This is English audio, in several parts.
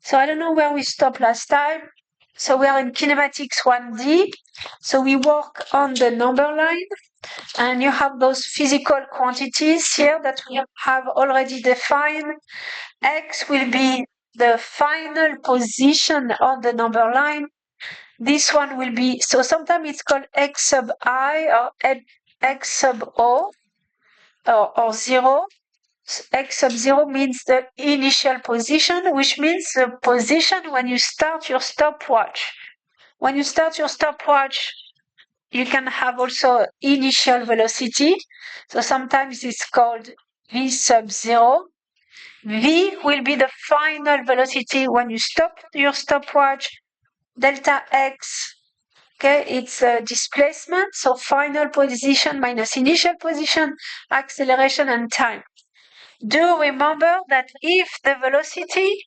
So I don't know where we stopped last time. So we are in kinematics 1D. So we work on the number line, and you have those physical quantities here that we have already defined. X will be the final position on the number line. This one will be, so sometimes it's called X sub I or X sub O or 0. X sub 0 means the initial position, which means the position when you start your stopwatch. When you start your stopwatch, you can have also initial velocity. So sometimes it's called V sub 0. V will be the final velocity when you stop your stopwatch. Delta X, okay, it's a displacement, so final position minus initial position, acceleration and time. Do remember that if the velocity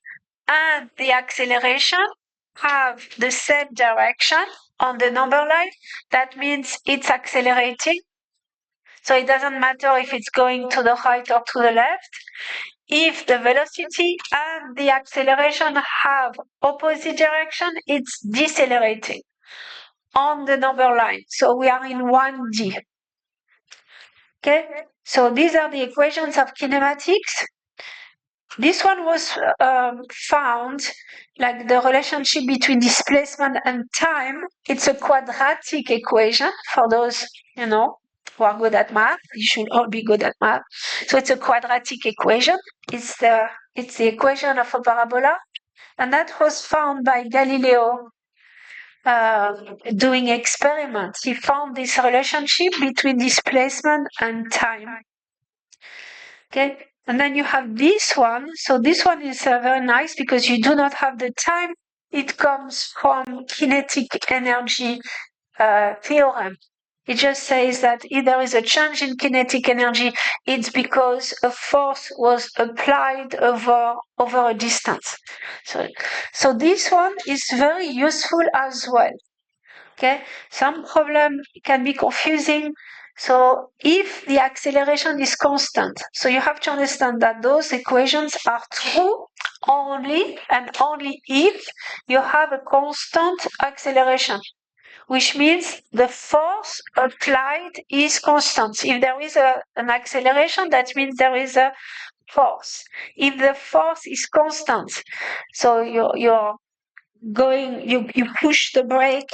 and the acceleration have the same direction on the number line, that means it's accelerating. So it doesn't matter if it's going to the right or to the left. If the velocity and the acceleration have opposite direction, it's decelerating on the number line. So we are in 1D. Okay, so these are the equations of kinematics. This one was found, like the relationship between displacement and time. It's a quadratic equation for those, who are good at math. You should all be good at math. So it's a quadratic equation. It's the equation of a parabola. And that was found by Galileo doing experiments. He found this relationship between displacement and time. Okay, and then you have this one. So this one is very nice because you do not have the time. It comes from kinetic energy theorem. It just says that if there is a change in kinetic energy, it's because a force was applied over a distance. So this one is very useful as well. Okay, some problem can be confusing. So if the acceleration is constant, so you have to understand that those equations are true only and only if you have a constant acceleration, which means the force applied is constant. If there is an acceleration, that means there is a force. If the force is constant, so you're going, you push the brake,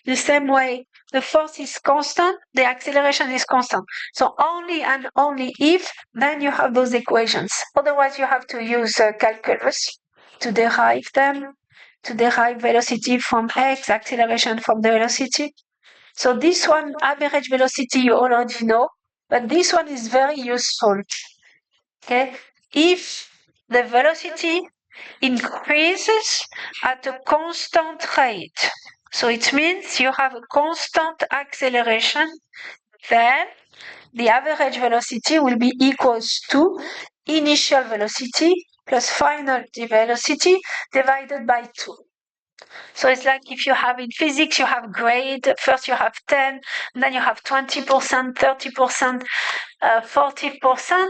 the same way the force is constant, the acceleration is constant. So only and only if, then you have those equations. Otherwise, you have to use calculus to derive them, to derive velocity from x, acceleration from the velocity. So this one, average velocity, you already know, but this one is very useful. Okay, if the velocity increases at a constant rate, so it means you have a constant acceleration, then the average velocity will be equals to initial velocity plus final velocity divided by 2. So it's like if you have in physics, you have grade, first you have 10, then you have 20%, 30%, 40%.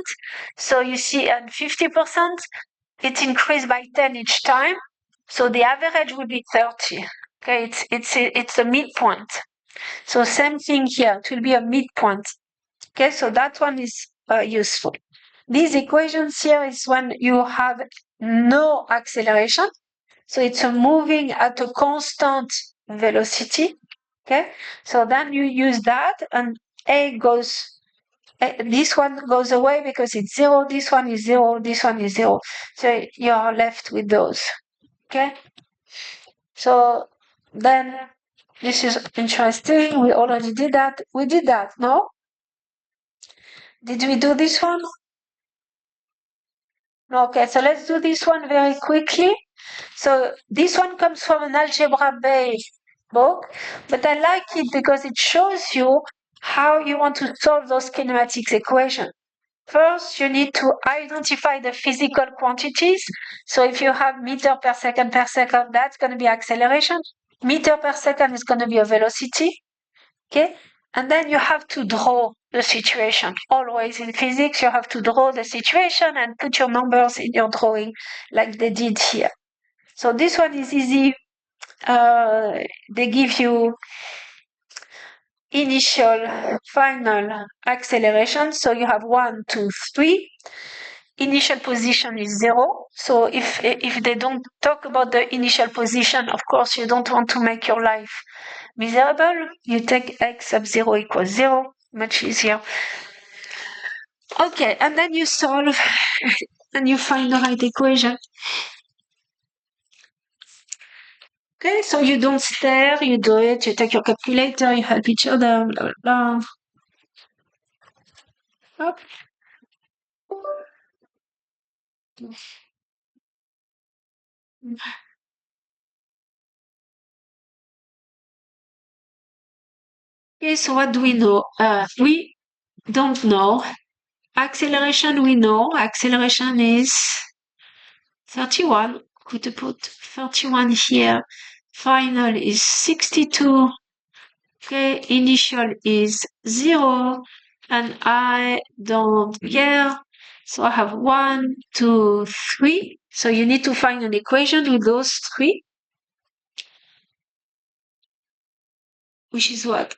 So you see, and 50%, it increased by 10 each time. So the average will be 30. Okay, it's a midpoint. So same thing here, it will be a midpoint. Okay, so that one is useful. These equations here is when you have no acceleration. So it's moving at a constant velocity. Okay, so then you use that, and this one goes away because it's 0, this one is 0, this one is 0. So you are left with those. Okay, so then this is interesting. We already did that. We did that, no? Did we do this one? Okay, so let's do this one very quickly. So this one comes from an algebra-based book, but I like it because it shows you how you want to solve those kinematics equations. First, you need to identify the physical quantities. So if you have meter per second, that's going to be acceleration. Meter per second is going to be a velocity. Okay? And then you have to draw the situation. Always in physics, you have to draw the situation and put your numbers in your drawing like they did here. So this one is easy. They give you initial, final acceleration. So you have 1, 2, 3. Initial position is 0. So if they don't talk about the initial position, of course, you don't want to make your life miserable. You take x sub 0 equals 0. Much easier. Okay, and then you solve and you find the right equation. Okay, so you don't stare, you do it, you take your calculator, you help each other, blah, blah, blah. Hop. Okay, so what do we know? We don't know. Acceleration, we know. Acceleration is 31. Could put 31 here. Final is 62. Okay, initial is 0. And I don't care. So I have 1, 2, 3. So you need to find an equation with those 3. Which is what?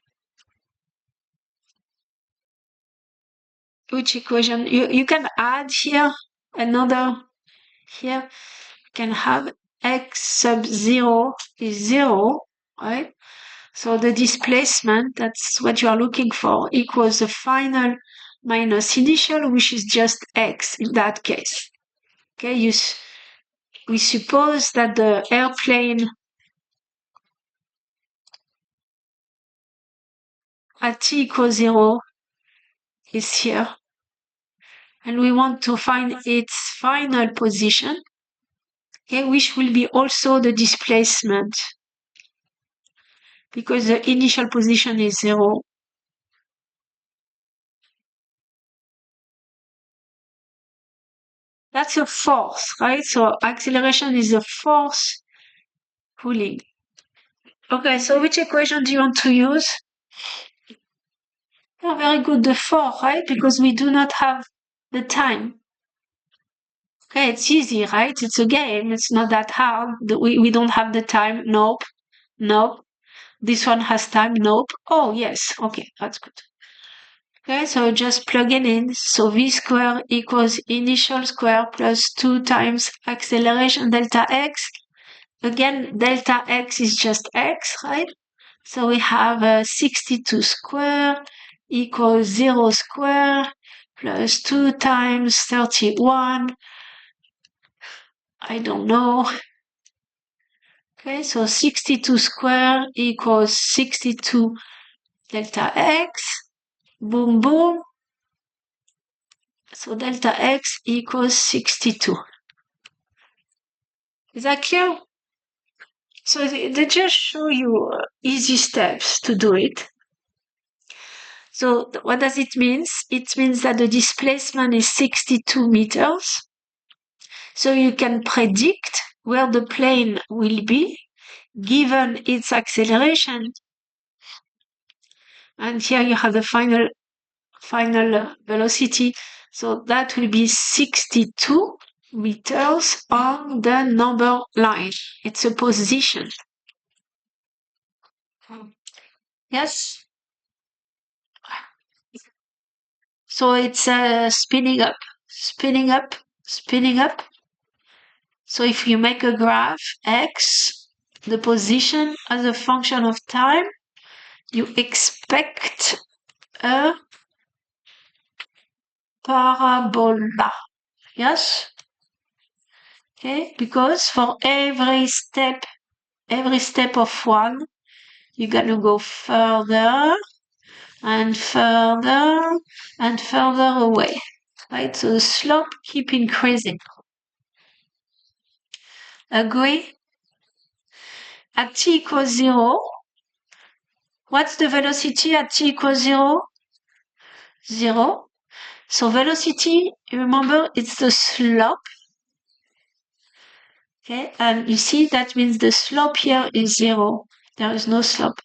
Which equation? You can add here another here. You can have x sub 0 is 0, right? So the displacement, that's what you are looking for, equals the final minus initial, which is just x in that case. Okay, we suppose that the airplane at t equals 0 is here. And we want to find its final position, okay, which will be also the displacement, because the initial position is 0. That's a force, right? So acceleration is a force pulling. Okay, so which equation do you want to use? Oh, very good, the 4, right? Because we do not have the time. Okay, it's easy, right? It's a game. It's not that hard. We don't have the time. Nope. Nope. This one has time. Nope. Oh, yes. Okay, that's good. Okay, so just plug it in. So v square equals initial square plus 2 times acceleration delta x. Again, delta x is just x, right? So we have 62 square equals 0 square plus 2 times 31. I don't know. Okay, so 62 square equals 62 delta x. Boom, boom. So delta x equals 62. Is that clear? So they just show you easy steps to do it. So what does it mean? It means that the displacement is 62 meters. So you can predict where the plane will be given its acceleration. And here you have the final velocity. So that will be 62 meters on the number line. It's a position. Yes? So it's spinning up, spinning up, spinning up. So if you make a graph, x, the position as a function of time, you expect a parabola. Yes? Okay, because for every step of one, you're gonna go further and further and further away, right? So the slope keep increasing. Agree? At t equals 0, what's the velocity at t equals 0? 0. So velocity, remember, it's the slope. Okay, and you see that means the slope here is 0. There is no slope.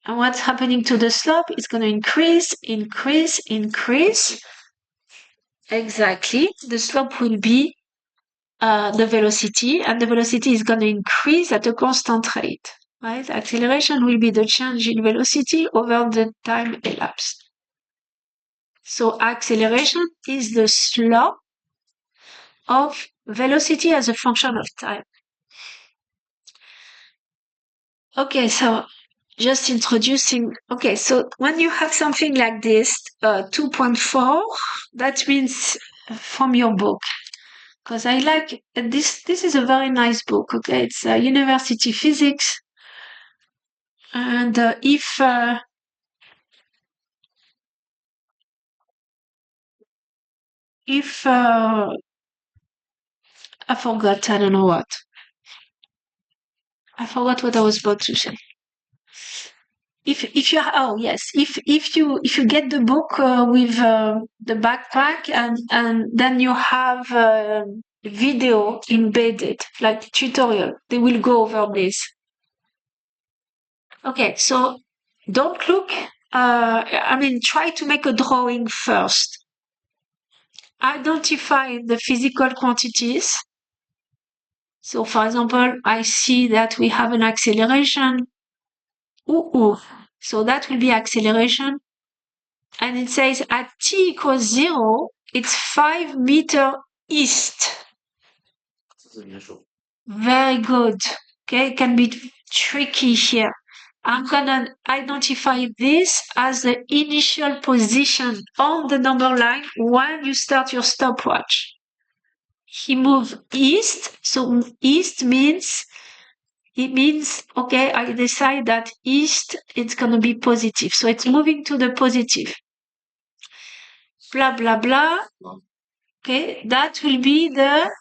And what's happening to the slope? It's going to increase, increase, increase. Exactly. The slope will be the velocity, and the velocity is going to increase at a constant rate, right? Acceleration will be the change in velocity over the time elapsed. So acceleration is the slope of velocity as a function of time. Okay, so just introducing. Okay, so when you have something like this, 2.4, that means from your book. Because I like this. This is a very nice book. Okay, it's university physics, and if I forgot, I don't know what. I forgot what I was about to say. If you oh yes, if you get the book with the backpack, and then you have video embedded like tutorial, they will go over this. Okay, so don't look. Try to make a drawing first. Identify the physical quantities. So, for example, I see that we have an acceleration. Ooh. So that will be acceleration. And it says at t equals 0, it's 5 meters east. Very good. Okay, it can be tricky here. I'm gonna identify this as the initial position on the number line when you start your stopwatch. He moved east, so east means, okay, I decide that east, it's gonna be positive. So it's moving to the positive. Blah, blah, blah. Okay, that will be the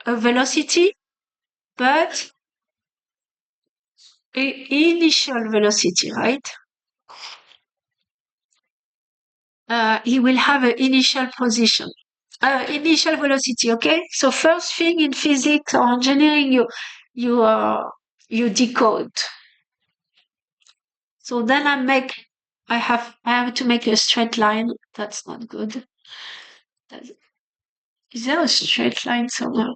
velocity, but initial velocity, right? He will have an initial position, initial velocity. Okay, so first thing in physics or engineering, you decode. So then I have to make a straight line. That's not good. Is there a straight line somewhere?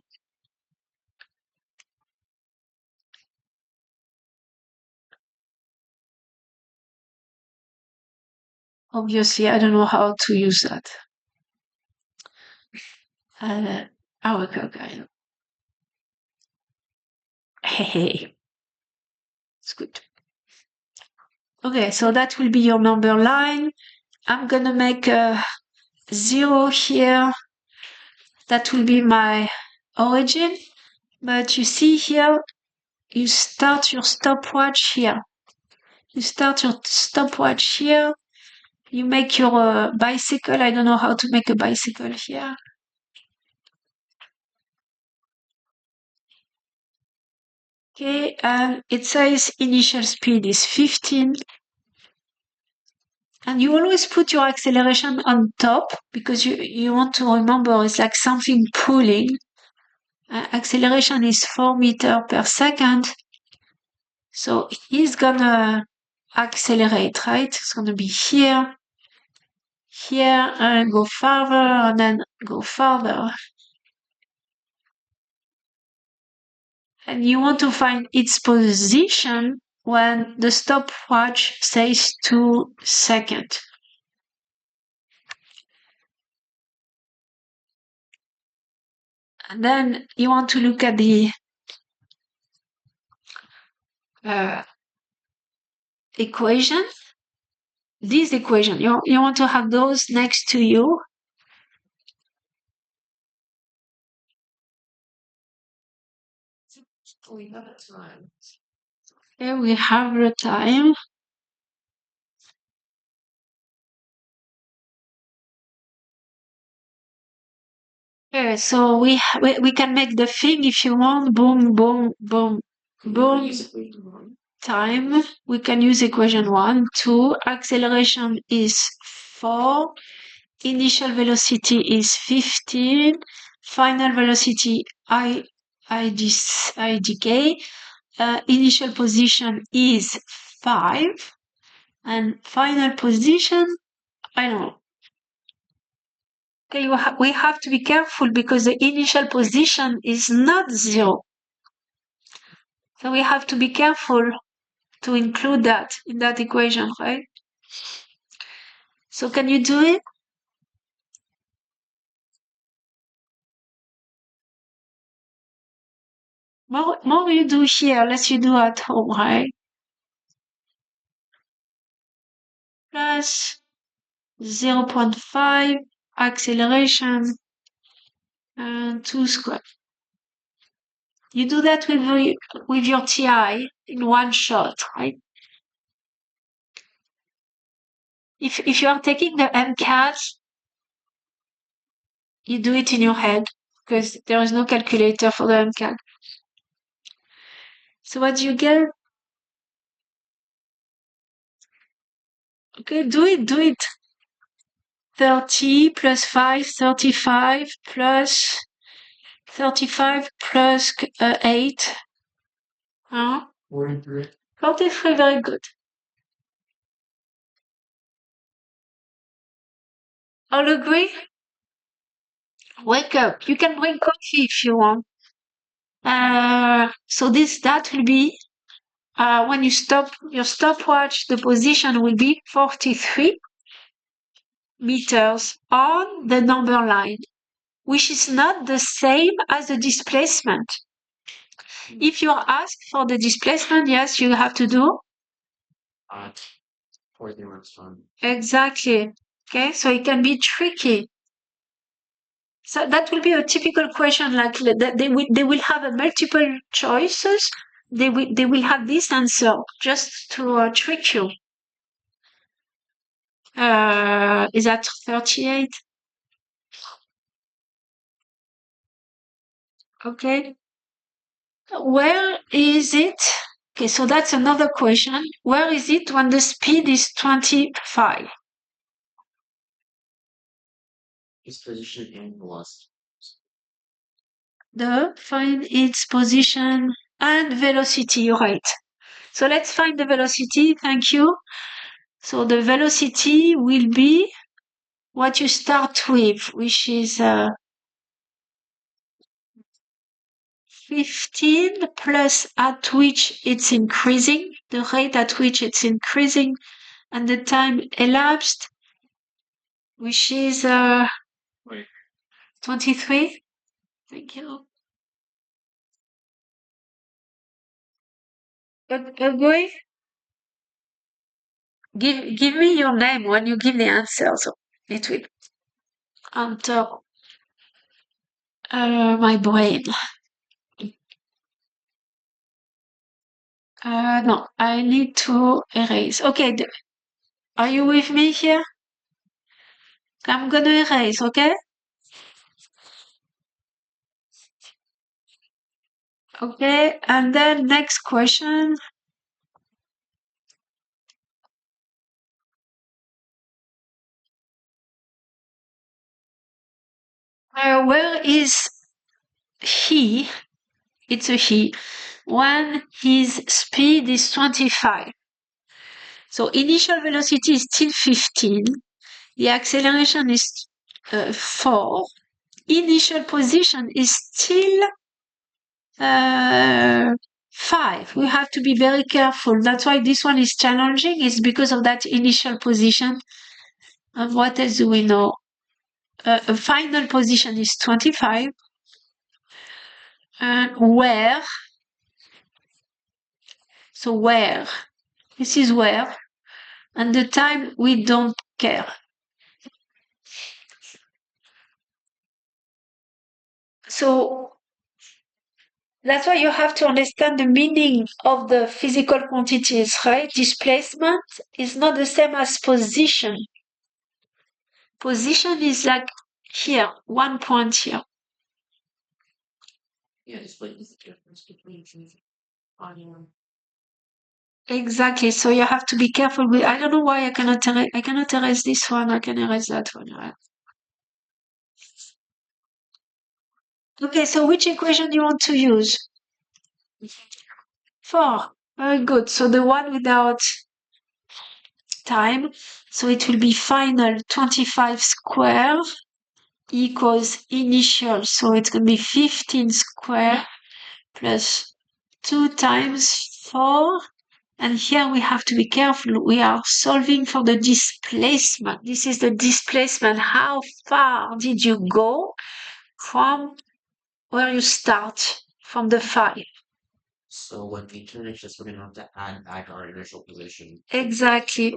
Obviously, I don't know how to use that. Okay. Hey. It's good. Okay, so that will be your number line. I'm gonna make a 0 here. That will be my origin. But you see here, you start your stopwatch here. You start your stopwatch here. You make your bicycle. I don't know how to make a bicycle here. Okay, and it says initial speed is 15. And you always put your acceleration on top because you want to remember it's like something pulling. Acceleration is 4 meters per second. So he's gonna accelerate, right? It's gonna be here, and go farther, and then go farther. And you want to find its position when the stopwatch says 2 seconds. And then you want to look at the equation. This equation, you want to have those next to you. Here we have the time. Okay, so we can make the thing if you want. Boom, boom, boom, boom. Time. We can use equation 1, 2. Acceleration is 4. Initial velocity is 15. Final velocity idk. Initial position is 5. And final position, I don't know. Okay, we have to be careful because the initial position is not 0. So we have to be careful to include that in that equation, right? So can you do it? More you do here, less you do at home, right? Plus 0.5 acceleration and 2 square. You do that with your TI in one shot, right? If you are taking the MCAT, you do it in your head because there is no calculator for the MCAT. So what do you get? Okay, do it. 30 plus 5, 35 plus 35 plus 8. Huh? 43. 43, very good. All agree? Wake up. You can drink coffee if you want. So that will be when you stop your stopwatch, the position will be 43 meters on the number line, which is not the same as the displacement. If you are asked for the displacement, yes, you have to do 40 minutes time. Exactly. Okay, so it can be tricky. So that will be a typical question, like that they will have a multiple choices. They will have this answer just to trick you. Is that 38? Okay. Where is it? Okay, so that's another question. Where is it when the speed is 25? Its position and velocity. Find its position and velocity, you're right. So let's find the velocity, thank you. So the velocity will be what you start with, which is 15 plus at which it's increasing, the rate at which it's increasing, and the time elapsed, which is 23. Thank you. Agree? Give me your name when you give the answer, so it will enter my brain. No, I need to erase. Okay, are you with me here? I'm gonna erase, okay? Okay, and then next question. Where is he? It's a he. When his speed is 25. So initial velocity is still 15. The acceleration is 4. Initial position is still 5. We have to be very careful. That's why this one is challenging. It's because of that initial position. And what else do we know? A final position is 25. And where? So where? This is where. And the time, we don't care. So that's why you have to understand the meaning of the physical quantities, right? Displacement is not the same as position. Position is like here, one point here. Yeah, displacement is the difference between exactly. So you have to be careful with. I don't know why I cannot erase this one. I can erase that one. Right? Okay. So which equation do you want to use? 4. Very good. So the one without time. So it will be final 25 squared equals initial. So it's going to be 15 square plus 2 times 4. And here we have to be careful. We are solving for the displacement. This is the displacement. How far did you go from where you start from the 5? So when we turn it, just we're gonna have to add back our initial position. Exactly.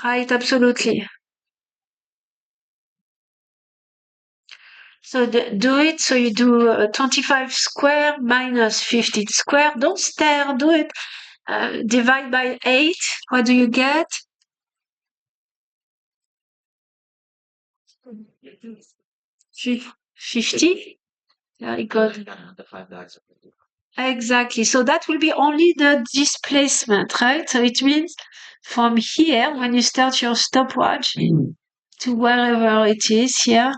Right, absolutely. So do it. So you do 25 square minus 15 square. Don't stare, do it. Divide by 8. What do you get? 50? Very good. The 5 bags. Exactly. So that will be only the displacement, right? So it means from here, when you start your stopwatch to wherever it is here,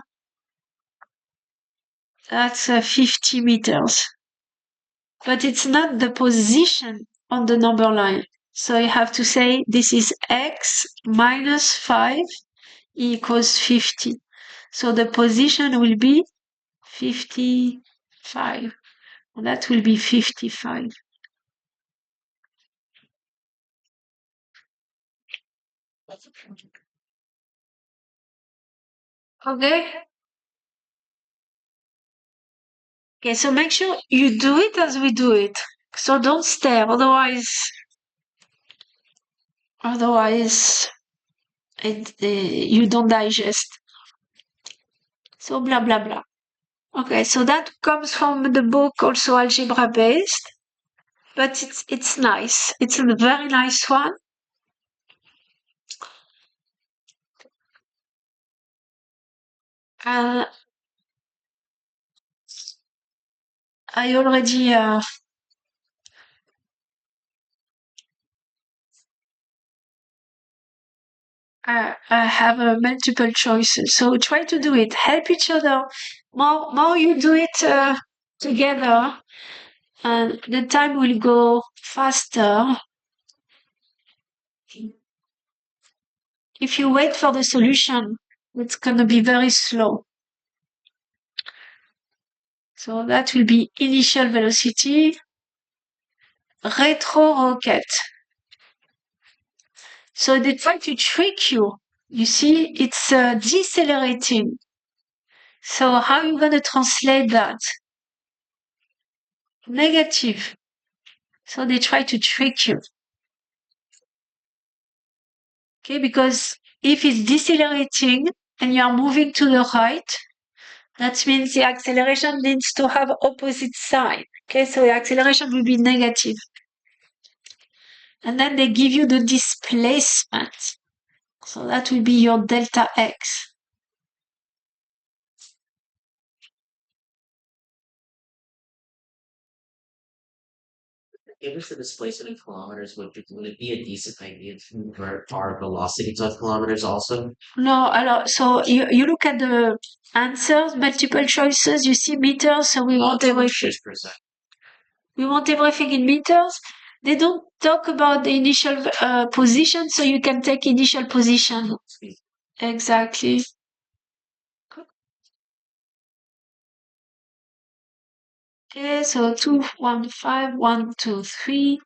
that's 50 meters. But it's not the position on the number line. So you have to say this is x minus 5 equals 50. So the position will be 55. And that will be 55. Okay? Okay, so make sure you do it as we do it. So don't stare, otherwise you don't digest. So blah blah blah. Okay, so that comes from the book also algebra based, but it's nice. It's a very nice one. And I already I have multiple choices. So try to do it. Help each other. More you do it together, and the time will go faster. If you wait for the solution, it's going to be very slow. So that will be initial velocity, retro rocket. So they try to trick you. You see, it's decelerating. So how are you going to translate that? Negative. So they try to trick you. Okay, because if it's decelerating and you are moving to the right, that means the acceleration needs to have opposite sign. Okay, so the acceleration will be negative. And then they give you the displacement. So that will be your delta x. Give us the displacement in kilometers, would it be a decent idea to convert our velocity to kilometers also? No, so you look at the answers, multiple choices, you see meters, so we want everything. We want everything in meters. They don't talk about the initial position, so you can take initial position. Exactly. Okay, so 2, 1, 5, 1, 2, 3.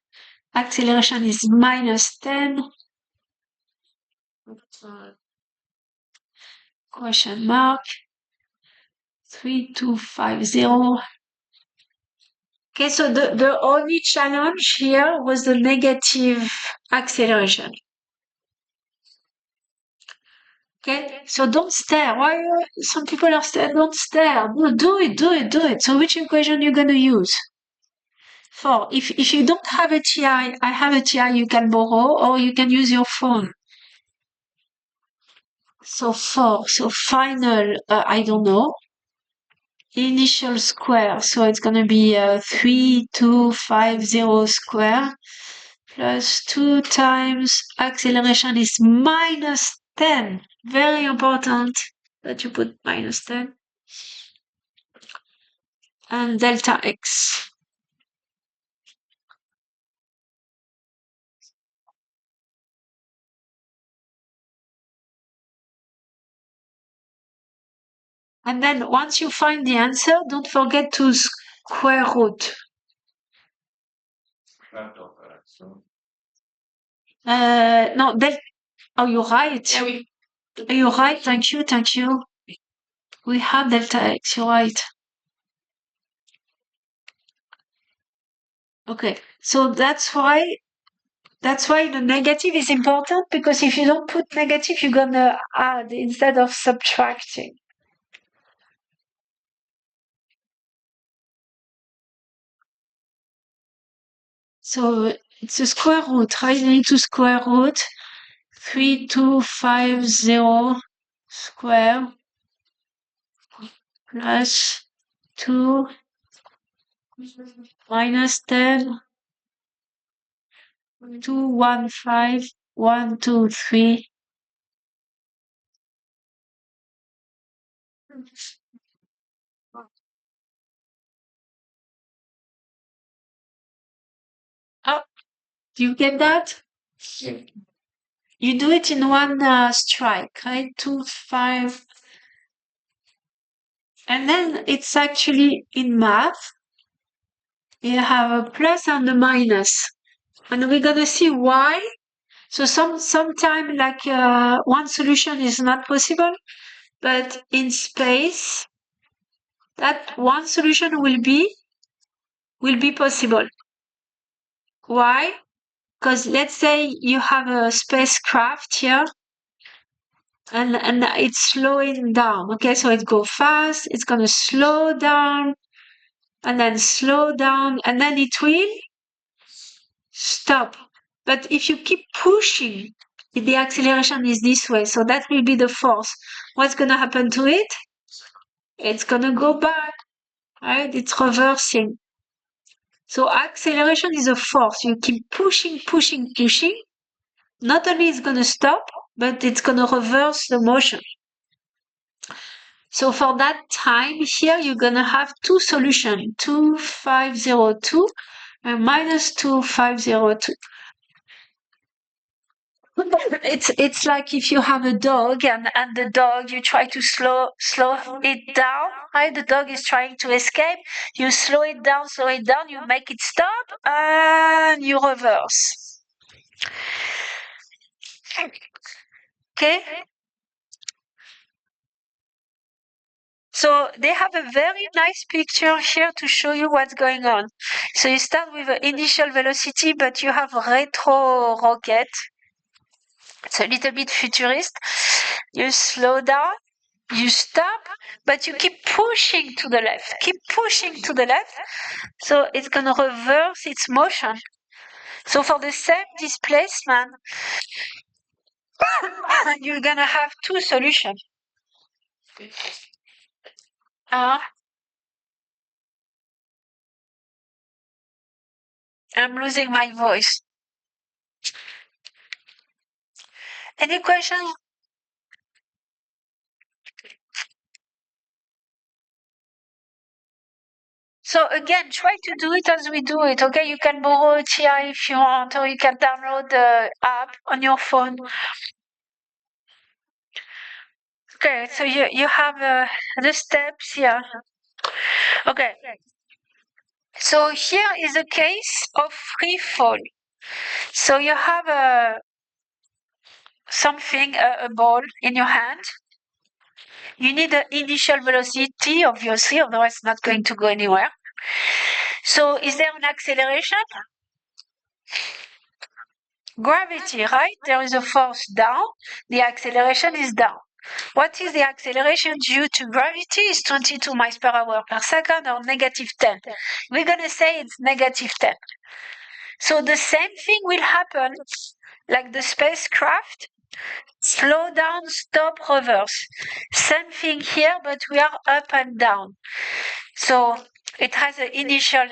Acceleration is minus 10. Question mark. 3250. Okay, so the only challenge here was the negative acceleration. Okay, so don't stare. Why some people are staring? Don't stare. No, do it. So which equation you're gonna use? 4. If you don't have a TI, I have a TI you can borrow, or you can use your phone. So 4. So final, I don't know. Initial square. So it's gonna be 3250 square plus 2 times acceleration is minus 10. Very important that you put minus 10. And delta x. And then once you find the answer, don't forget to square root. No, oh, you're right. You're right. Thank you. Thank you. We have delta x. You're right. Okay. So that's why the negative is important, because if you don't put negative, you're gonna add instead of subtracting. So it's a square root, right? You need to square root 3250 square plus 2 minus 10 215 123. Oh, do you get that? You do it in one strike, right? 2, 5. And then it's actually in math, you have a plus and a minus. And we're gonna see why. So sometime like one solution is not possible, but in space, that one solution will be possible. Why? Because let's say you have a spacecraft here, and it's slowing down. Okay, so it go fast, it's gonna slow down, and then slow down, and then it will stop. But if you keep pushing, the acceleration is this way, so that will be the force. What's gonna happen to it? It's gonna go back, right? It's reversing. So acceleration is a force. You keep pushing, pushing, pushing. Not only it's gonna stop, but it's gonna reverse the motion. So for that time here, you're gonna have two solutions, 2502 and minus 2502. It's like if you have a dog and the dog, you try to slow it down, right? The dog is trying to escape. You slow it down, you make it stop, and you reverse. Okay? So they have a very nice picture here to show you what's going on. So you start with the initial velocity, but you have retro rocket. It's a little bit futurist. You slow down, you stop, but you keep pushing to the left. Keep pushing to the left. So it's going to reverse its motion. So for the same displacement, you're going to have two solutions. I'm losing my voice. Any questions? So again, try to do it as we do it, okay? You can borrow a TI if you want, or you can download the app on your phone. Okay, so you have the steps here. Okay. So here is a case of free fall. So you have a ball in your hand. You need an initial velocity, obviously, otherwise it's not going to go anywhere. So is there an acceleration? Gravity, right? There is a force down. The acceleration is down. What is the acceleration due to gravity? Is 22 miles per hour per second or negative 10. We're going to say it's negative 10. So the same thing will happen like the spacecraft. Slow down, stop, reverse. Same thing here, but we are up and down. So it has an initial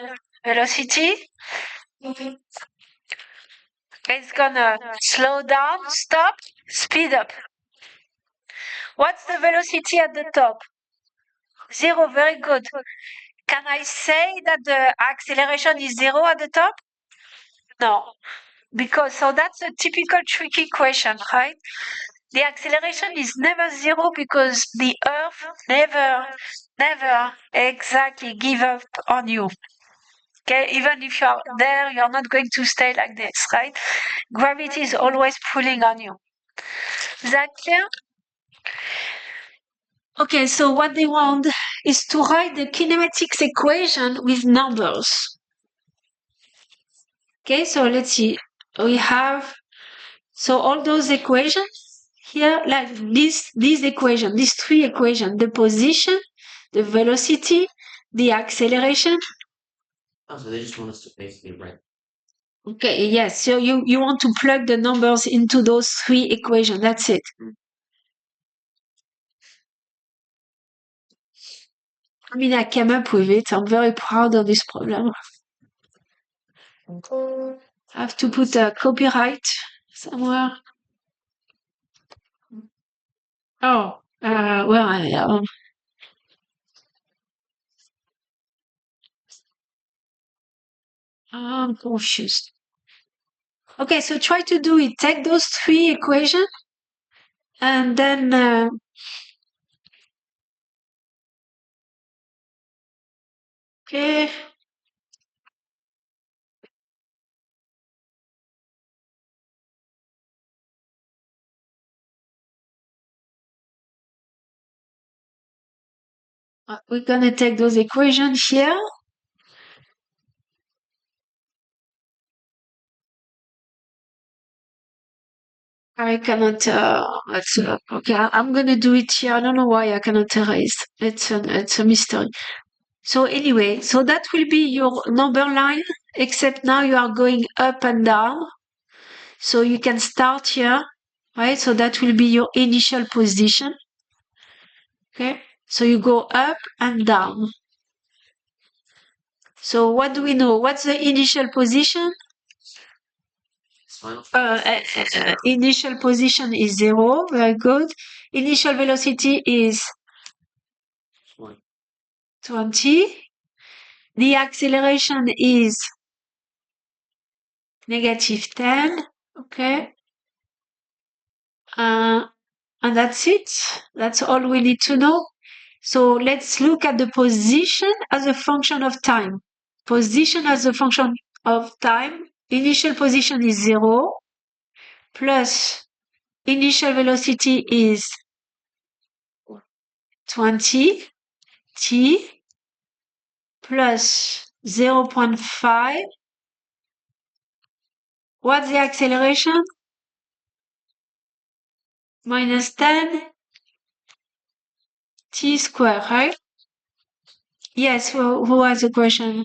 velocity. It's gonna slow down, stop, speed up. What's the velocity at the top? 0, very good. Can I say that the acceleration is 0 at the top? No, because so that's a typical tricky question, right? the acceleration is never zero because the Earth never exactly give up on you. Okay, even if you're there, you're not going to stay like this, right? Gravity is always pulling on you. Is that clear? Okay, so what they want is to write the kinematics equation with numbers. Okay, so let's see. We have, so all those equations here, like these equations, these three equations, the position, the velocity, the acceleration. Oh, so they just want us to basically write. Okay, yes, so you want to plug the numbers into those three equations, that's it. I mean, I came up with it. I'm very proud of this problem. I have to put a copyright somewhere. Oh, where I am. I'm confused. Okay, so try to do it. Take those three equations and then okay. We're gonna take those equations here. I cannot, okay, I'm gonna do it here. I don't know why I cannot erase. It's a mystery. So anyway, so that will be your number line, except now you are going up and down. So you can start here, right? So that will be your initial position. Okay. So you go up and down. So what do we know? What's the initial position? Initial position is 0. Very good. Initial velocity is 20. The acceleration is -10. Okay. And that's it. That's all we need to know. So let's look at the position as a function of time. Position as a function of time. Initial position is 0 plus initial velocity is 20 t plus 0.5. What's the acceleration? Minus 10 t squared, right? Yes, who has a question?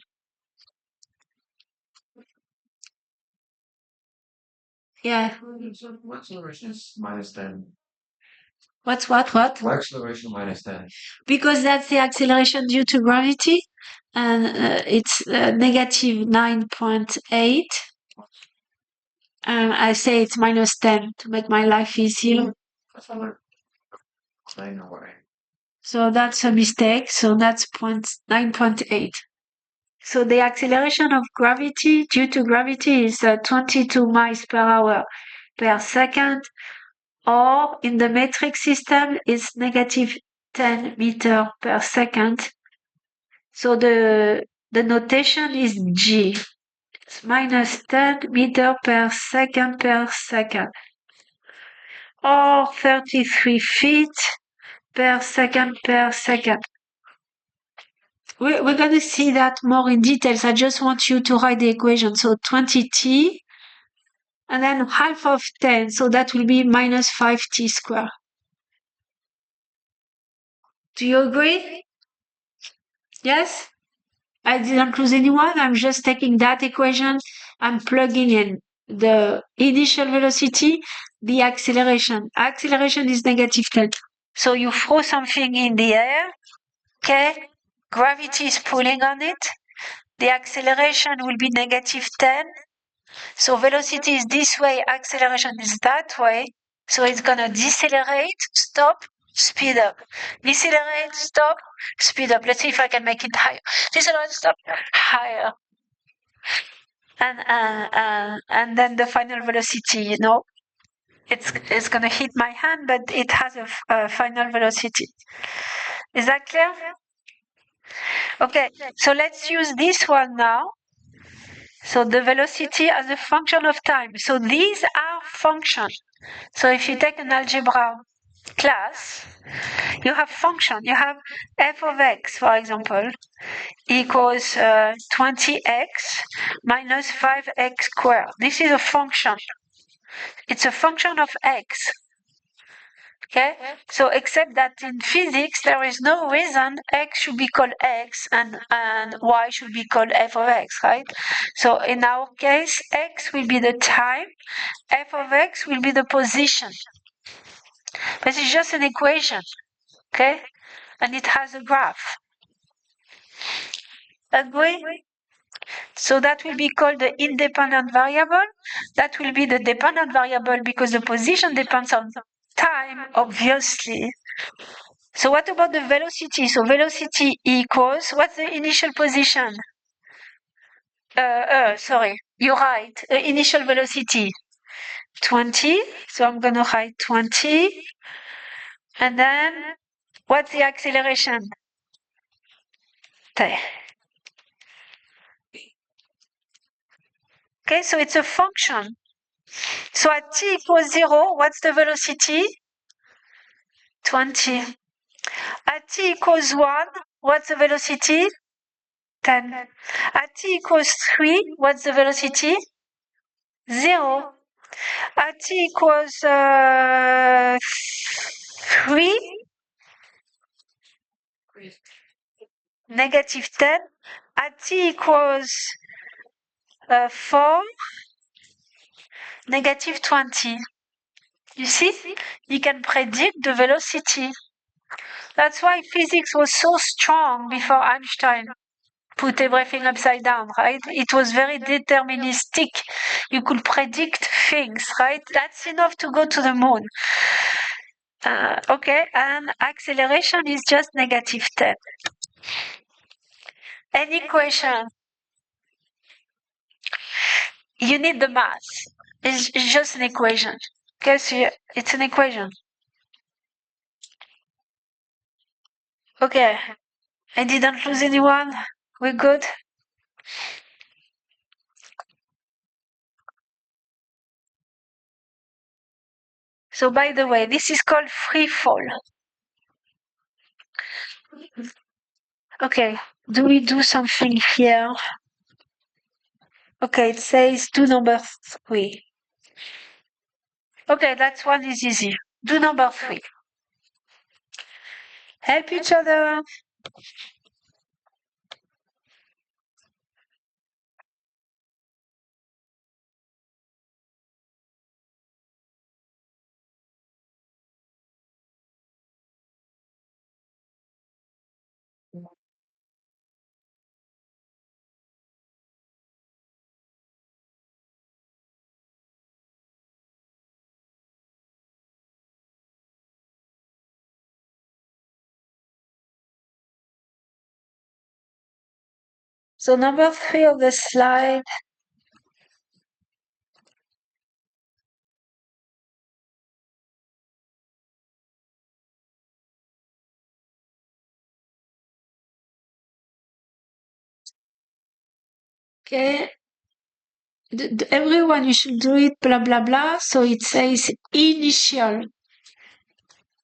Yeah. Acceleration is -10. What's what? Why acceleration -10? Because that's the acceleration due to gravity, and it's negative 9.8. And I say it's -10 to make my life easier. I know why. So that's a mistake. So that's 9.8. So the acceleration of gravity due to gravity is 22 miles per hour per second, or in the metric system is negative 10 meter per second. So the notation is G. It's minus 10 meter per second, or 33 feet per second. We're going to see that more in details. I just want you to write the equation. So 20t and then half of 10. So that will be minus 5t squared. Do you agree? Yes? I didn't lose anyone. I'm just taking that equation and plugging in the initial velocity, the acceleration. Acceleration is negative 10. So you throw something in the air, okay? Gravity is pulling on it. The acceleration will be negative 10. So velocity is this way, acceleration is that way. So it's gonna decelerate, stop, speed up. Decelerate, stop, speed up. Let's see if I can make it higher. Decelerate, stop, higher. And then the final velocity, it's going to hit my hand, but it has a final velocity. Is that clear? Okay, so let's use this one now. So the velocity as a function of time. So these are functions. So if you take an algebra class, you have function. You have f of x, for example, equals 20x minus 5x squared. This is a function. It's a function of x. Okay, so except that in physics there is no reason x should be called x and y should be called f of x, right? So in our case, x will be the time, f of x will be the position. But it's just an equation, okay? And it has a graph. Agree? So that will be called the independent variable. That will be the dependent variable because the position depends on time, obviously. So what about the velocity? So velocity equals, what's the initial position? Sorry, you're right. Initial velocity, 20. So I'm going to write 20. And then what's the acceleration? Okay, so it's a function. So at t equals 0, what's the velocity? 20. At t equals 1, what's the velocity? 10. At t equals 3, what's the velocity? 0. At t equals 3, negative 10. At t equals 4, negative 20. You see, you can predict the velocity. That's why physics was so strong before Einstein put everything upside down, right? It was very deterministic. You could predict things, right? That's enough to go to the moon. Okay, and acceleration is just negative 10. Any question? You need the math. It's just an equation. Okay, so it's an equation. Okay, I didn't lose anyone. We're good? So by the way, this is called free fall. Okay, do we do something here? Okay, it says do number 3. Okay, that one is easy. Do number 3. Help each other. So number 3 of the slide. Okay. Everyone, you should do it, blah, blah, blah. So it says initial.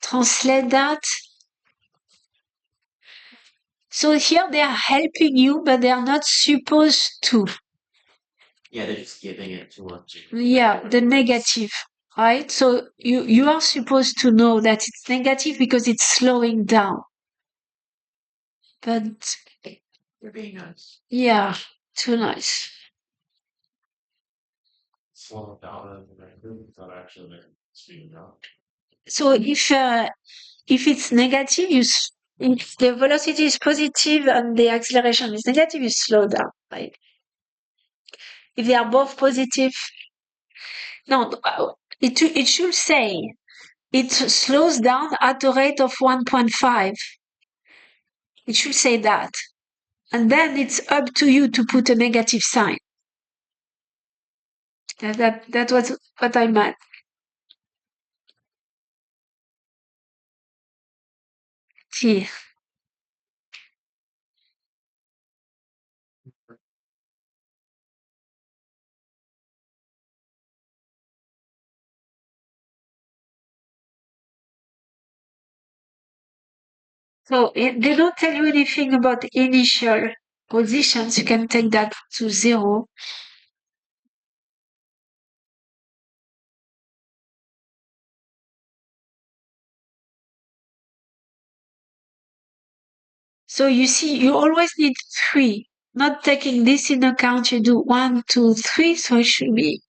Translate that. So here they are helping you, but they are not supposed to. Yeah, they're just giving it to us. Yeah, the negative, right? So you are supposed to know that it's negative because it's slowing down. But You're being nice. yeah, too nice. Slow down and not actually speeding up. So if it's negative, if the velocity is positive and the acceleration is negative, you slow down, right? If they are both positive, no, it should say it slows down at a rate of 1.5. It should say that. And then it's up to you to put a negative sign. That was what I meant. t. So they don't tell you anything about initial positions. You can take that to 0. So you see, you always need 3. Not taking this in account, you do 1, 2, 3, so it should be.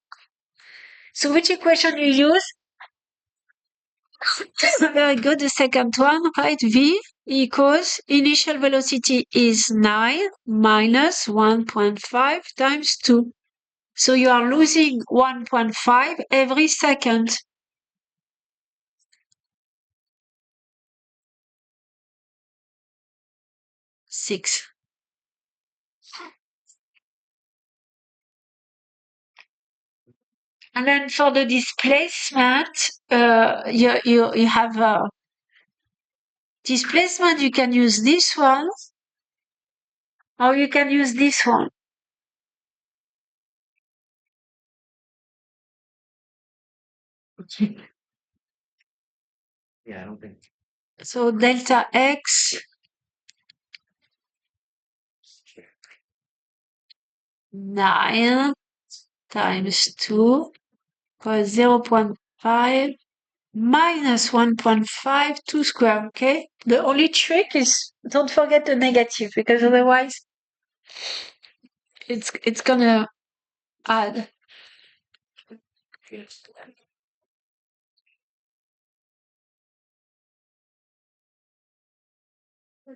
So which equation you use? Very good. The second one, right? V equals initial velocity is 9 minus 1.5 times 2. So you are losing 1.5 every second. 6. And then for the displacement, you have displacement. You can use this one, or you can use this one. Yeah, I don't think. So delta x 9 times 2 equals 0.5 minus 1.5 2 square. Okay. The only trick is don't forget the negative because otherwise it's gonna add.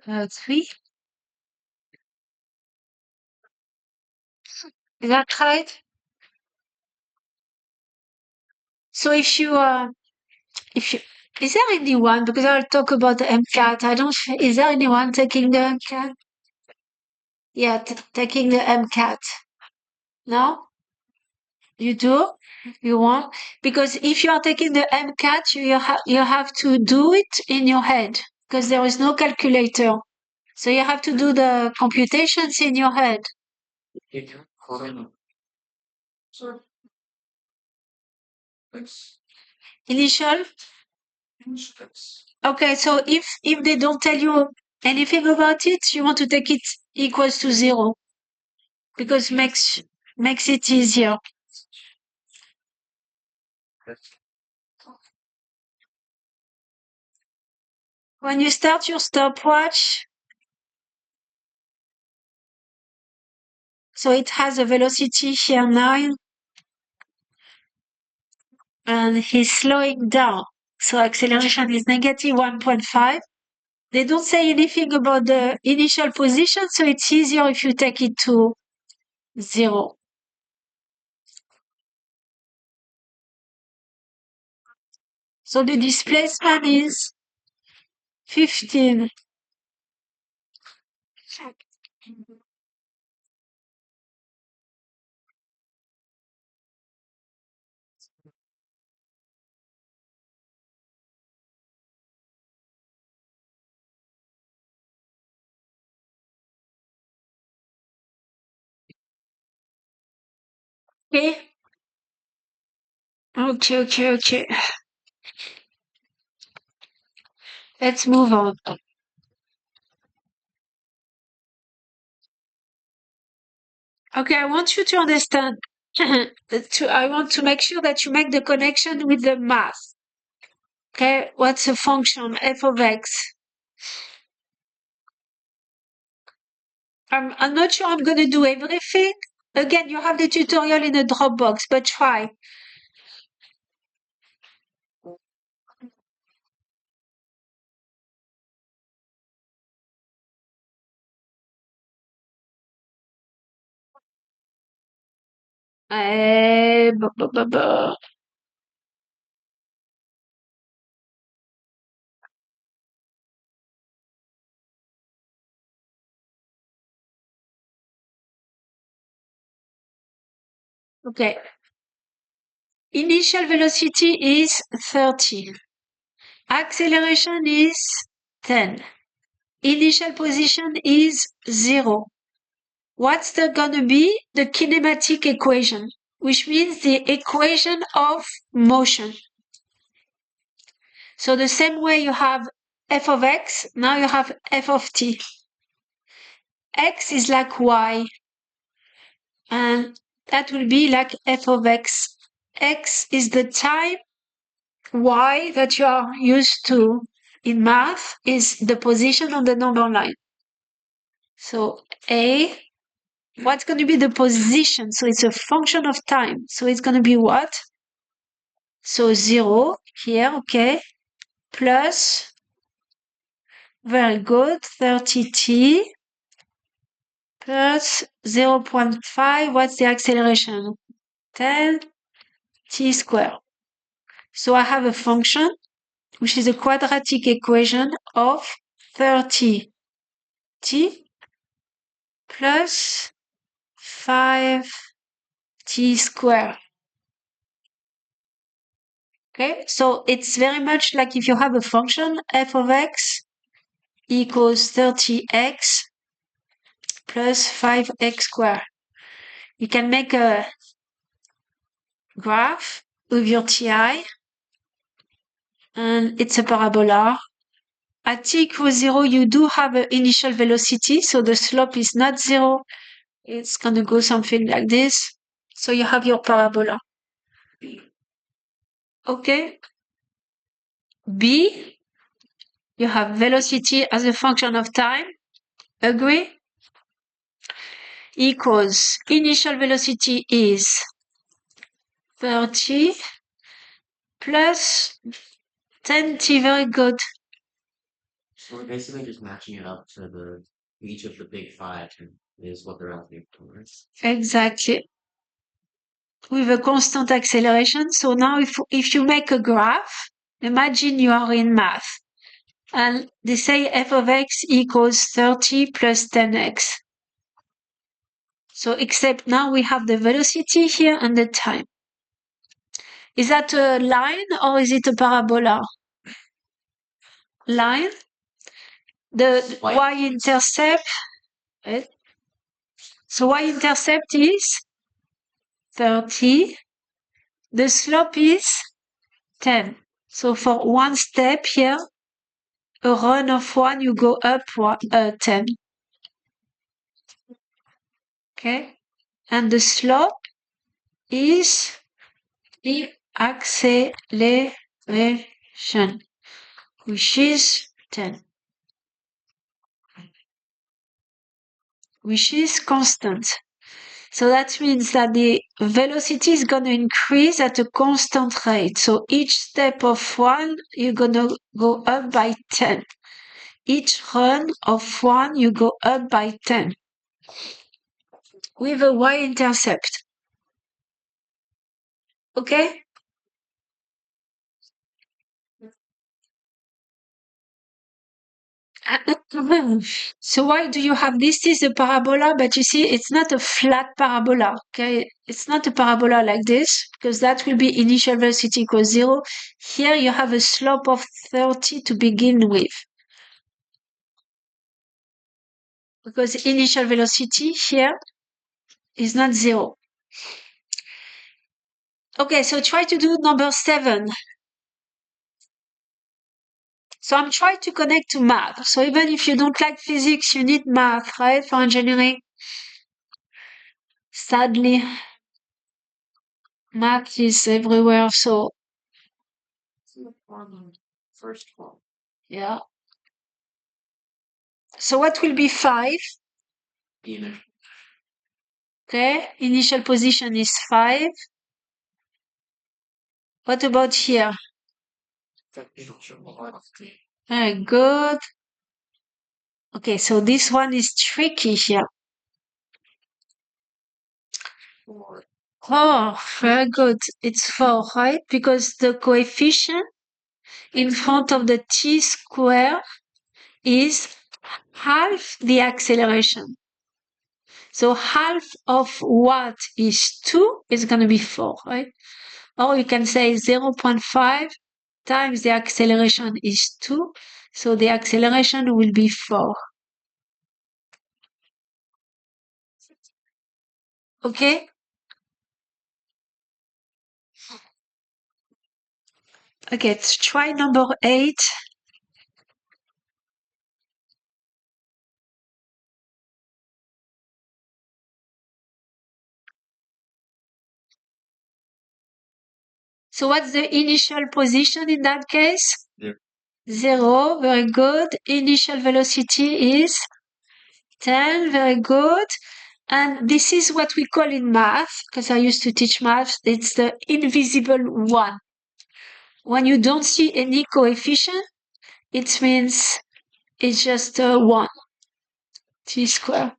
3. Is that right? So if you, is there anyone, because I'll talk about the MCAT, is there anyone taking the MCAT? Yeah, taking the MCAT. No? You do? You want? Because if you are taking the MCAT, you have to do it in your head because there is no calculator. So you have to do the computations in your head. Initial? Okay, so if they don't tell you anything about it, you want to take it equals to 0 because makes it easier. When you start your stopwatch, so it has a velocity here 9, and he's slowing down. So acceleration is negative 1.5. They don't say anything about the initial position, so it's easier if you take it to 0. So the displacement is 15. Okay? Okay. Let's move on. Okay, I want you to understand. I want to make sure that you make the connection with the math. Okay, what's a function f of x? I'm not sure I'm going to do everything. Again, you have the tutorial in the Dropbox, but try. Blah, blah, blah, blah. Okay. Initial velocity is 30. Acceleration is 10. initial position is 0. What's gonna be the kinematic equation, which means the equation of motion. So the same way you have f of x, now you have f of t. X is like y, and that will be like f of x. X is the time, y that you are used to in math is the position on the number line. So A, what's going to be the position? So it's a function of time. So it's going to be what? So 0 here, okay, plus, very good, 30t plus 0.5. What's the acceleration? 10t squared. So I have a function, which is a quadratic equation of 30t plus 5t squared. Okay, so it's very much like if you have a function, f of x equals 30x plus 5x squared. You can make a graph with your TI, and it's a parabola. At t equals 0, you do have an initial velocity, so the slope is not 0. It's going to go something like this. So you have your parabola. Okay? B, you have velocity as a function of time. Agree? Equals initial velocity is 30 plus 10t. Very good. So we're basically just matching it up to each of the big five is what they're asking for. Exactly. With a constant acceleration. So now if you make a graph, imagine you are in math and they say f of x equals 30 plus 10x. So except now we have the velocity here and the time. Is that a line or is it a parabola? Line. The y-intercept. Right? So y-intercept is 30. The slope is 10. So for one step here, a run of 1, you go up 10. Okay? And the slope is the acceleration, which is 10. Which is constant. So that means that the velocity is going to increase at a constant rate. So each step of 1, you're going to go up by 10. Each run of 1, you go up by 10. With a y-intercept. Okay? So why do you have this? This is a parabola, but you see, it's not a flat parabola. Okay, it's not a parabola like this because that will be initial velocity equals 0. Here you have a slope of 30 to begin with because initial velocity here is not 0. Okay, so try to do number 7. So I'm trying to connect to math. So even if you don't like physics, you need math, right, for engineering? Sadly, math is everywhere, so First one. yeah. So what will be 5? Okay, initial position is 5. What about here? Very good. Okay, so this one is tricky here. Oh, very good. It's 4, right? Because the coefficient in front of the t square is half the acceleration. So half of what is 2 is going to be 4, right? Or you can say 0.5 times the acceleration is 2. So the acceleration will be 4. Okay? Okay, let's try number 8. So what's the initial position in that case? 0, very good. Initial velocity is 10, very good. And this is what we call in math, because I used to teach math, it's the invisible one. When you don't see any coefficient, it means it's just 1, t squared.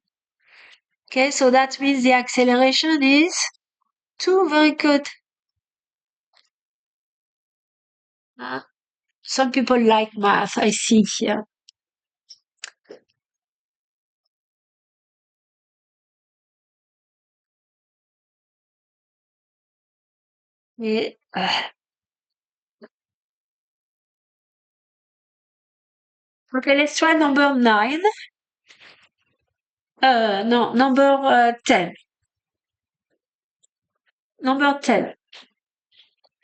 Okay, so that means the acceleration is 2, very good. Some people like math, I see here. Yeah. Okay, let's try number 9. No, number 10. Number 10.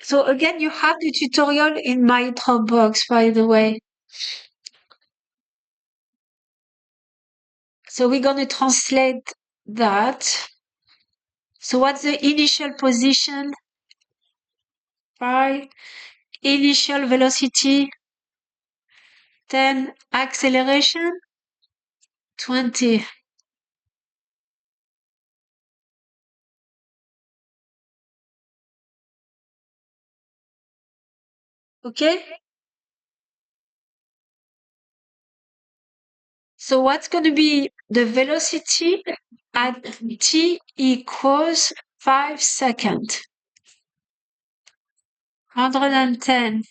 So again, you have the tutorial in my Dropbox, by the way. So we're going to translate that. So what's the initial position? 5. Initial velocity, 10. Acceleration, 20. Okay? So what's going to be the velocity at t equals 5 seconds? 110.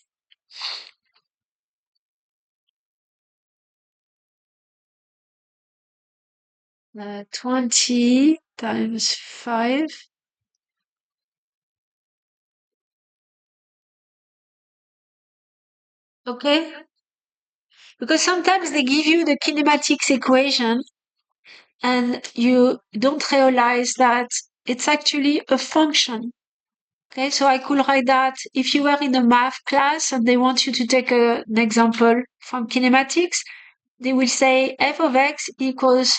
20 times 5. Okay? Because sometimes they give you the kinematics equation and you don't realize that it's actually a function. Okay, so I could write that if you were in a math class and they want you to take an example from kinematics, they will say f of x equals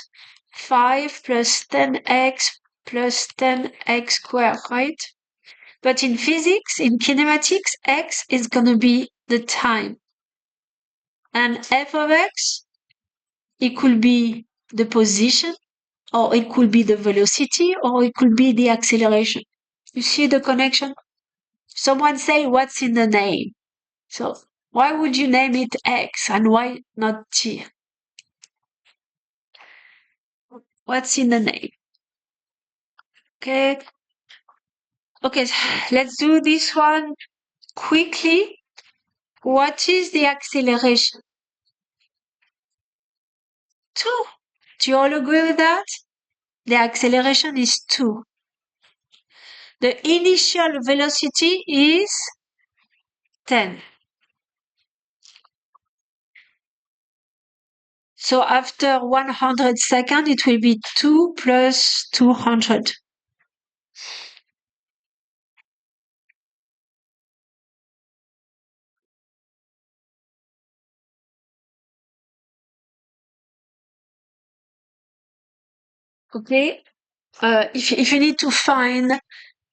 5 plus 10x plus 10x squared, right? But in physics, in kinematics, x is going to be the time. And f of x, it could be the position, or it could be the velocity, or it could be the acceleration. You see the connection? Someone say, what's in the name? So why would you name it X and why not T? What's in the name? Okay. Okay, let's do this one quickly. What is the acceleration? 2. Do you all agree with that? The acceleration is 2. The initial velocity is 10. So after 100 seconds, it will be 2 plus 200. Okay. If you need to find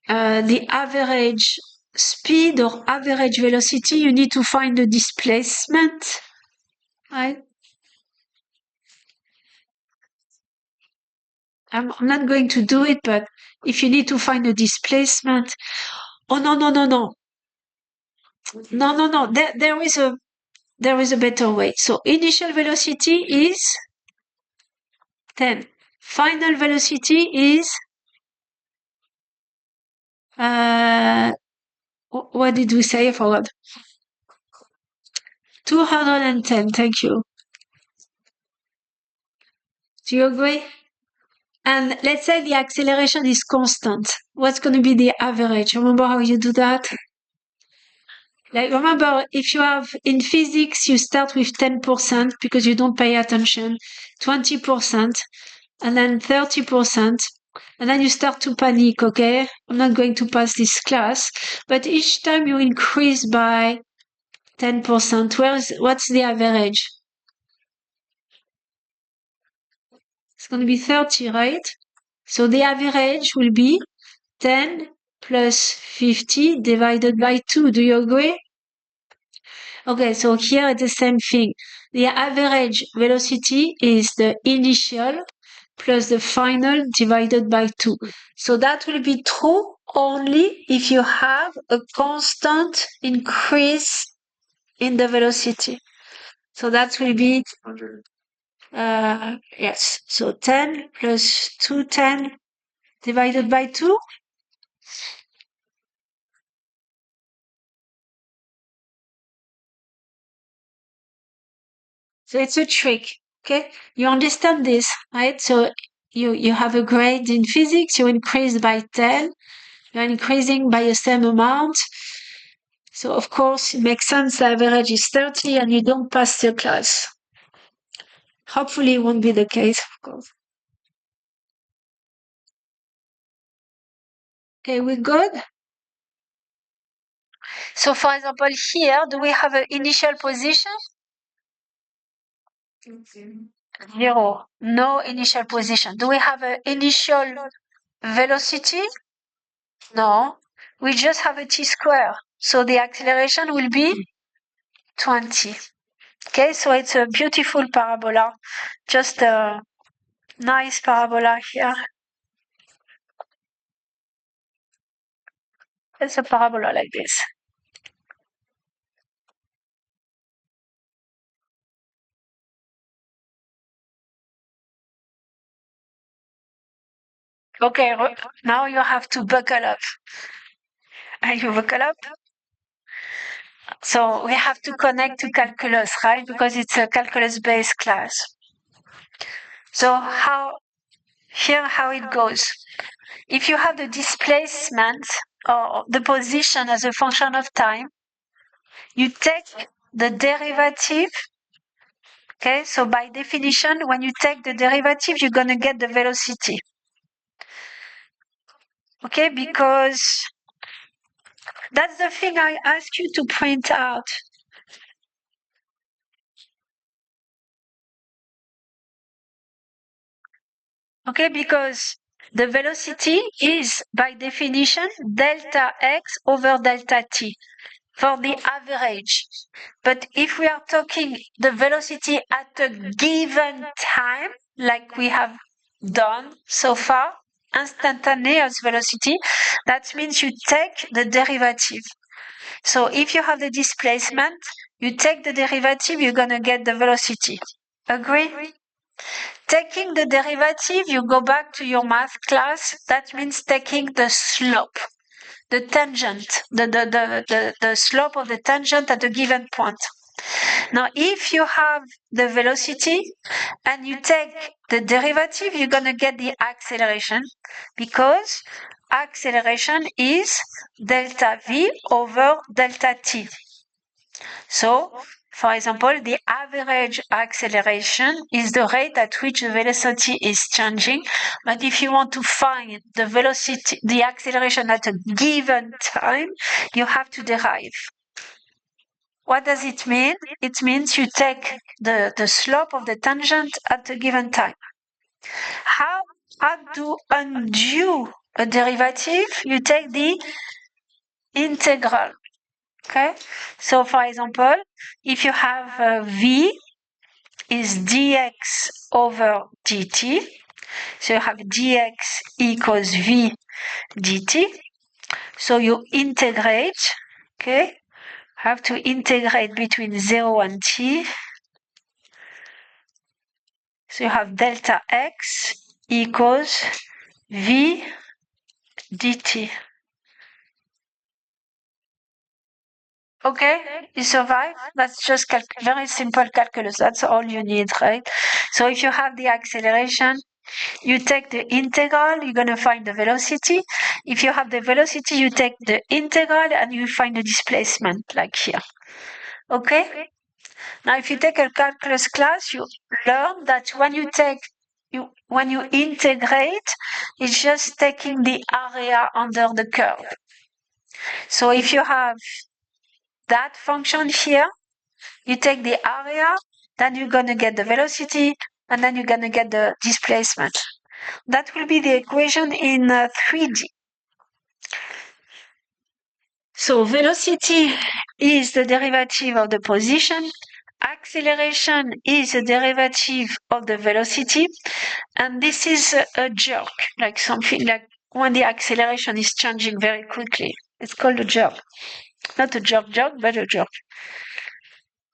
the average speed or average velocity, you need to find the displacement, right? I'm not going to do it, but if you need to find the displacement, oh no, no, no, no, no, no, no, there is a better way. So initial velocity is 10. Final velocity is, uh, what did we say? I forgot. 210, thank you. Do you agree? And let's say the acceleration is constant. What's going to be the average? Remember how you do that? Like, remember, if you have in physics, you start with 10% because you don't pay attention, 20%, and then 30%. And then you start to panic, okay? I'm not going to pass this class. But each time you increase by 10%, what's the average? It's going to be 30, right? So the average will be 10 plus 50 divided by 2. Do you agree? Okay, so here it's the same thing. The average velocity is the initial plus the final divided by 2. So that will be true only if you have a constant increase in the velocity. So that will be, yes, so 10 plus 210 divided by 2. So it's a trick, okay? You understand this, right? So you have a grade in physics, you increase by 10, you're increasing by the same amount. So of course, it makes sense the average is 30 and you don't pass your class. Hopefully it won't be the case, of course. Okay, we good? So for example, here, do we have an initial position? 0. No initial position. Do we have an initial velocity? No. We just have a t square. So the acceleration will be 20. Okay, so it's a beautiful parabola. Just a nice parabola here. It's a parabola like this. Okay, now you have to buckle up. And you buckle up? So we have to connect to calculus, right? Because it's a calculus-based class. So how it goes? If you have the displacement or the position as a function of time, you take the derivative. Okay, so by definition, when you take the derivative, you're going to get the velocity. Okay, because that's the thing I ask you to print out. Okay, because the velocity is by definition delta x over delta t for the average. But if we are talking the velocity at a given time, like we have done so far, instantaneous velocity, that means you take the derivative. So if you have the displacement, you take the derivative, you're going to get the velocity. Agree? Taking the derivative, you go back to your math class. That means taking the slope, the tangent, the slope of the tangent at a given point. Now, if you have the velocity and you take the derivative, you're going to get the acceleration because acceleration is delta v over delta t. So, for example, the average acceleration is the rate at which the velocity is changing. But if you want to find the velocity, the acceleration at a given time, you have to derive. What does it mean? It means you take the slope of the tangent at a given time. How to undo a derivative? You take the integral. Okay, so for example, if you have v is dx over dt, so you have dx equals v dt, so you integrate, okay, have to integrate between 0 and t, so you have delta x equals v dt. Okay, you survive. That's just very simple calculus. That's all you need, right? So if you have the acceleration, you take the integral, you're going to find the velocity. If you have the velocity, you take the integral and you find the displacement, like here. Okay? Now, if you take a calculus class, you learn that when you integrate, it's just taking the area under the curve. So if you have that function here, you take the area, then you're going to get the velocity, and then you're going to get the displacement. That will be the equation in 3D. So velocity is the derivative of the position. Acceleration is the derivative of the velocity. And this is a jerk, like something like when the acceleration is changing very quickly. It's called a jerk. Not a jerk, but a jerk.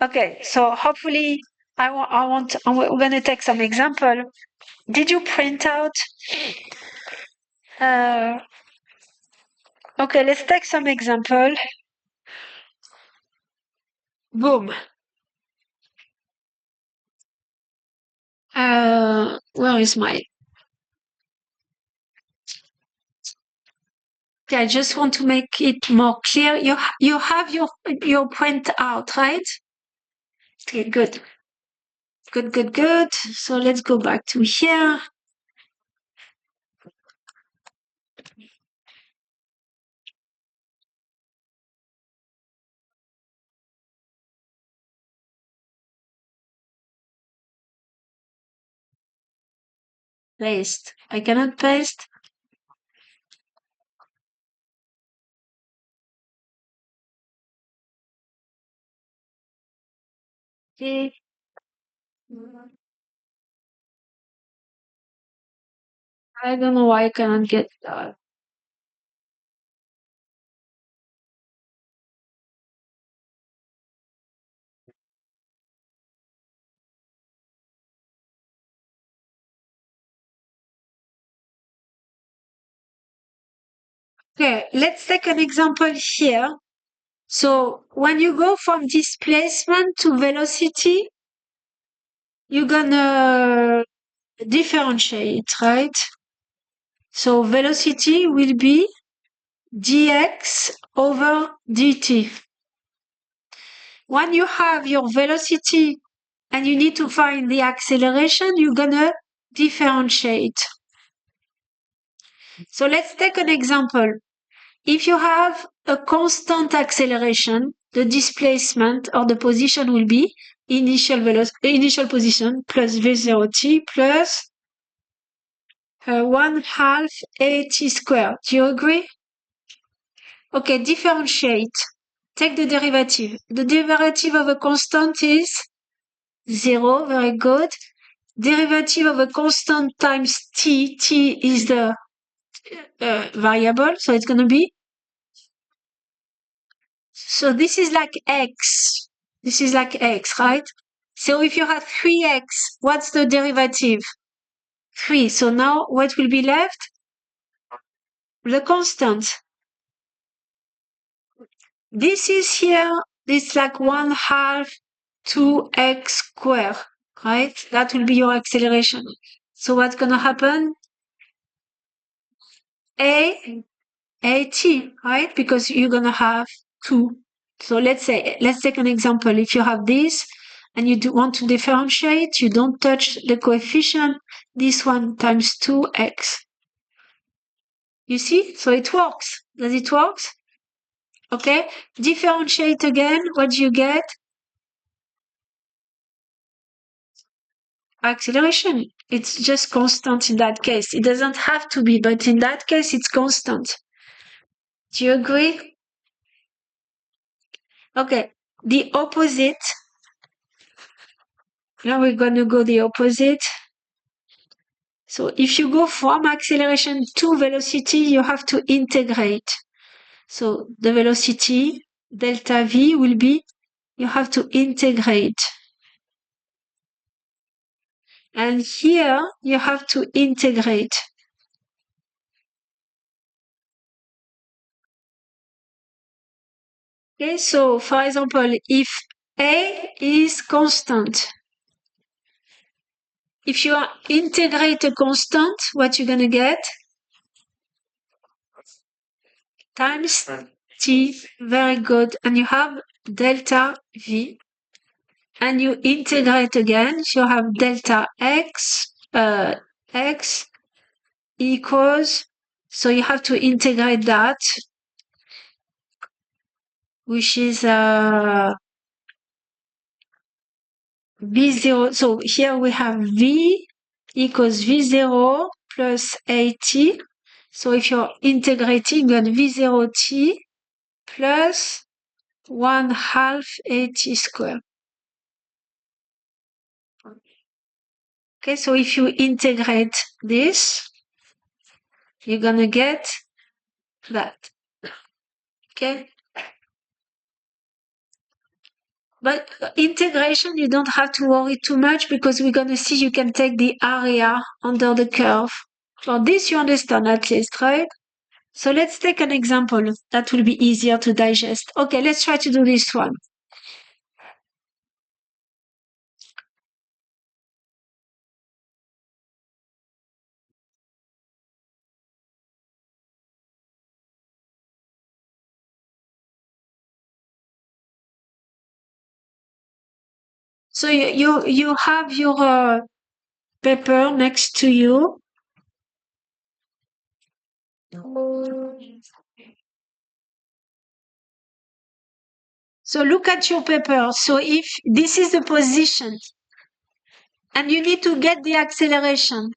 Okay, so hopefully we're going to take some example. Did you print out? Okay, let's take some example. Boom. Where is my? Okay, I just want to make it more clear. You have your print out, right? Okay, good. Good. So let's go back to here. Paste. I cannot paste. Okay. I don't know why I cannot get that. Okay, let's take an example here. So when you go from displacement to velocity, you're gonna differentiate, right? So velocity will be dx over dt. When you have your velocity and you need to find the acceleration, you're gonna differentiate. So let's take an example. If you have a constant acceleration, the displacement or the position will be initial position plus v0t plus 1/2 at squared. Do you agree? Okay, differentiate. Take the derivative. The derivative of a constant is 0. Very good. Derivative of a constant times t. T is the variable, so it's going to be. So this is like x. This is like x, right? So if you have 3x, what's the derivative? 3. So now what will be left? The constant. This is here, this like 1/2 2x squared, right? That will be your acceleration. So what's going to happen? At, right? Because you're going to have 2. So let's take an example. If you have this and you want to differentiate, you don't touch the coefficient. This one times 2x. You see? So it works. Does it work? Okay. Differentiate again. What do you get? Acceleration. It's just constant in that case. It doesn't have to be, but in that case, it's constant. Do you agree? Okay. The opposite. Now we're going to go the opposite. So if you go from acceleration to velocity, you have to integrate. So the velocity, delta v, will be, you have to integrate. And here, you have to integrate. Okay, so for example, if A is constant, if you integrate a constant, what you're going to get? Times t, very good. And you have delta v. And you integrate again, so you have delta x, x equals, so you have to integrate that, which is v0. So here we have v equals v0 plus at. So if you're integrating, you get v0t plus 1/2 at squared. Okay, so if you integrate this, you're gonna get that. Okay. But integration, you don't have to worry too much because we're going to see you can take the area under the curve. For this, you understand at least, right? So let's take an example that will be easier to digest. Okay, let's try to do this one. So you have your paper next to you. So look at your paper. So if this is the position and you need to get the acceleration.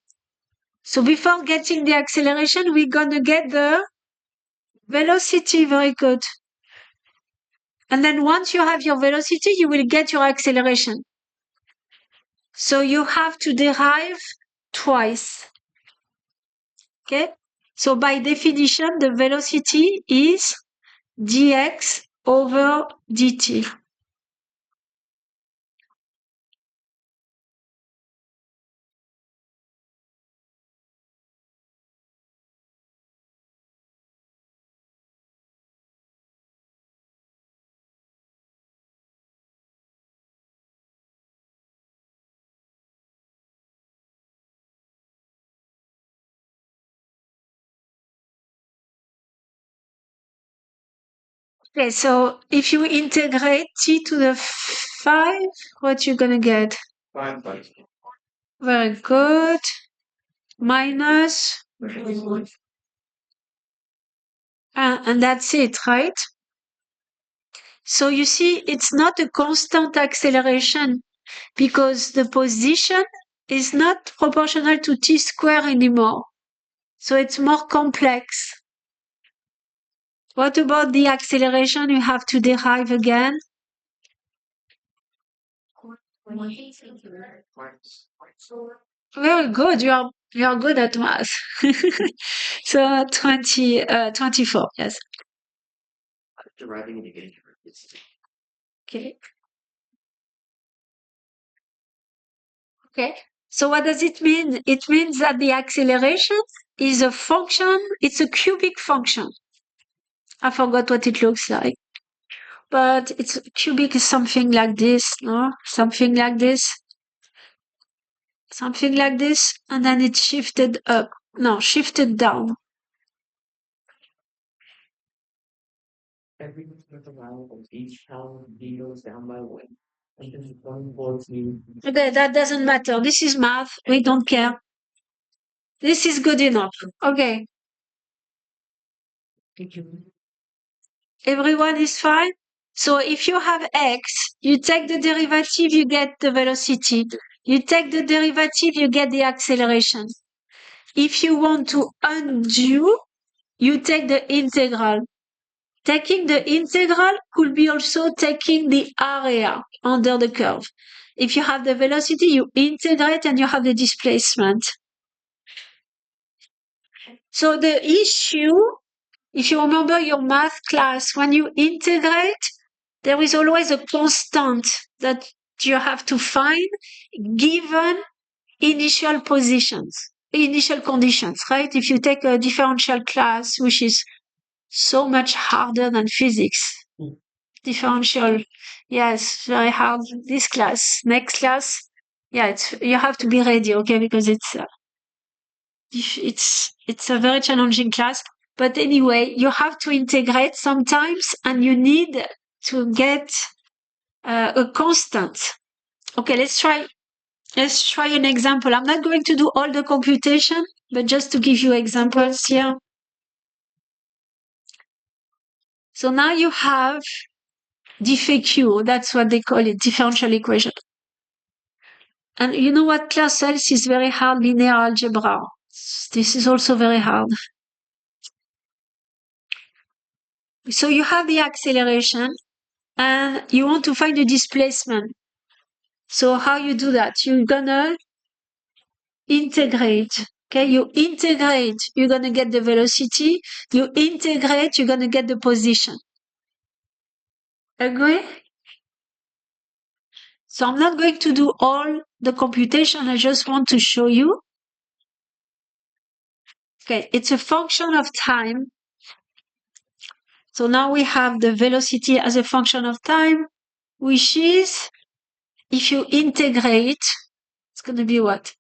So before getting the acceleration, we're going to get the velocity. Very good. And then once you have your velocity, you will get your acceleration. So you have to derive twice. Okay? So by definition, the velocity is dx over dt. Okay, so if you integrate t to the 5, what you're gonna get? 5. Very good. Minus, and that's it, right? So you see, it's not a constant acceleration because the position is not proportional to t squared anymore. So it's more complex. What about the acceleration you have to derive again? Very good. You are good at math. So 24, yes. Deriving it again. Okay. Okay. So what does it mean? It means that the acceleration is a function, it's a cubic function. I forgot what it looks like. But it's cubic is something like this, no? Something like this. Something like this, and then it's shifted up. No, shifted down. Every mile of each pound V goes down by 1. And then 114. Okay, that doesn't matter. This is math. We don't care. This is good enough. Okay. Everyone is fine? So if you have x, you take the derivative, you get the velocity. You take the derivative, you get the acceleration. If you want to undo, you take the integral. Taking the integral could be also taking the area under the curve. If you have the velocity, you integrate and you have the displacement. So the issue, if you remember your math class, when you integrate, there is always a constant that you have to find given initial positions, initial conditions, right? If you take a differential class, which is so much harder than physics. Differential, yes, very hard. This class, next class, Yeah, you have to be ready, okay, because it's a very challenging class. But anyway, you have to integrate sometimes, and you need to get a constant. Okay, let's try an example. I'm not going to do all the computation, but just to give you examples here. So now you have DFQ, that's what they call it, differential equation. And you know what class else is very hard? Linear algebra. This is also very hard. So you have the acceleration and you want to find the displacement. So how you do that? You're gonna integrate. Okay, you integrate, you're gonna get the velocity. You integrate, you're gonna get the position. Agree? So I'm not going to do all the computation. I just want to show you. Okay, it's a function of time. So now we have the velocity as a function of time, which is, if you integrate, it's going to be what?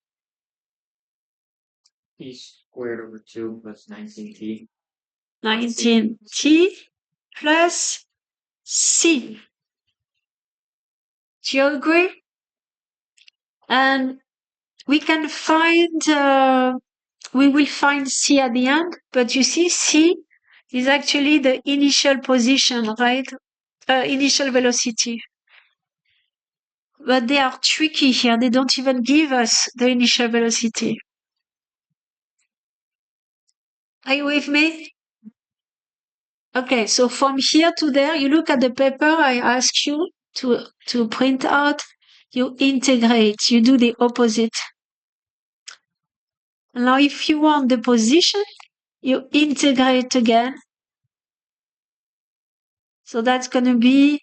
P squared over 2 plus 19t. 19t plus c. Do you agree? And we can find, we will find c at the end, but you see c is actually the initial position, right? Initial velocity. But they are tricky here. They don't even give us the initial velocity. Are you with me? Okay, so from here to there, you look at the paper I ask you to print out, you integrate, you do the opposite. Now, if you want the position, you integrate again. So that's going to be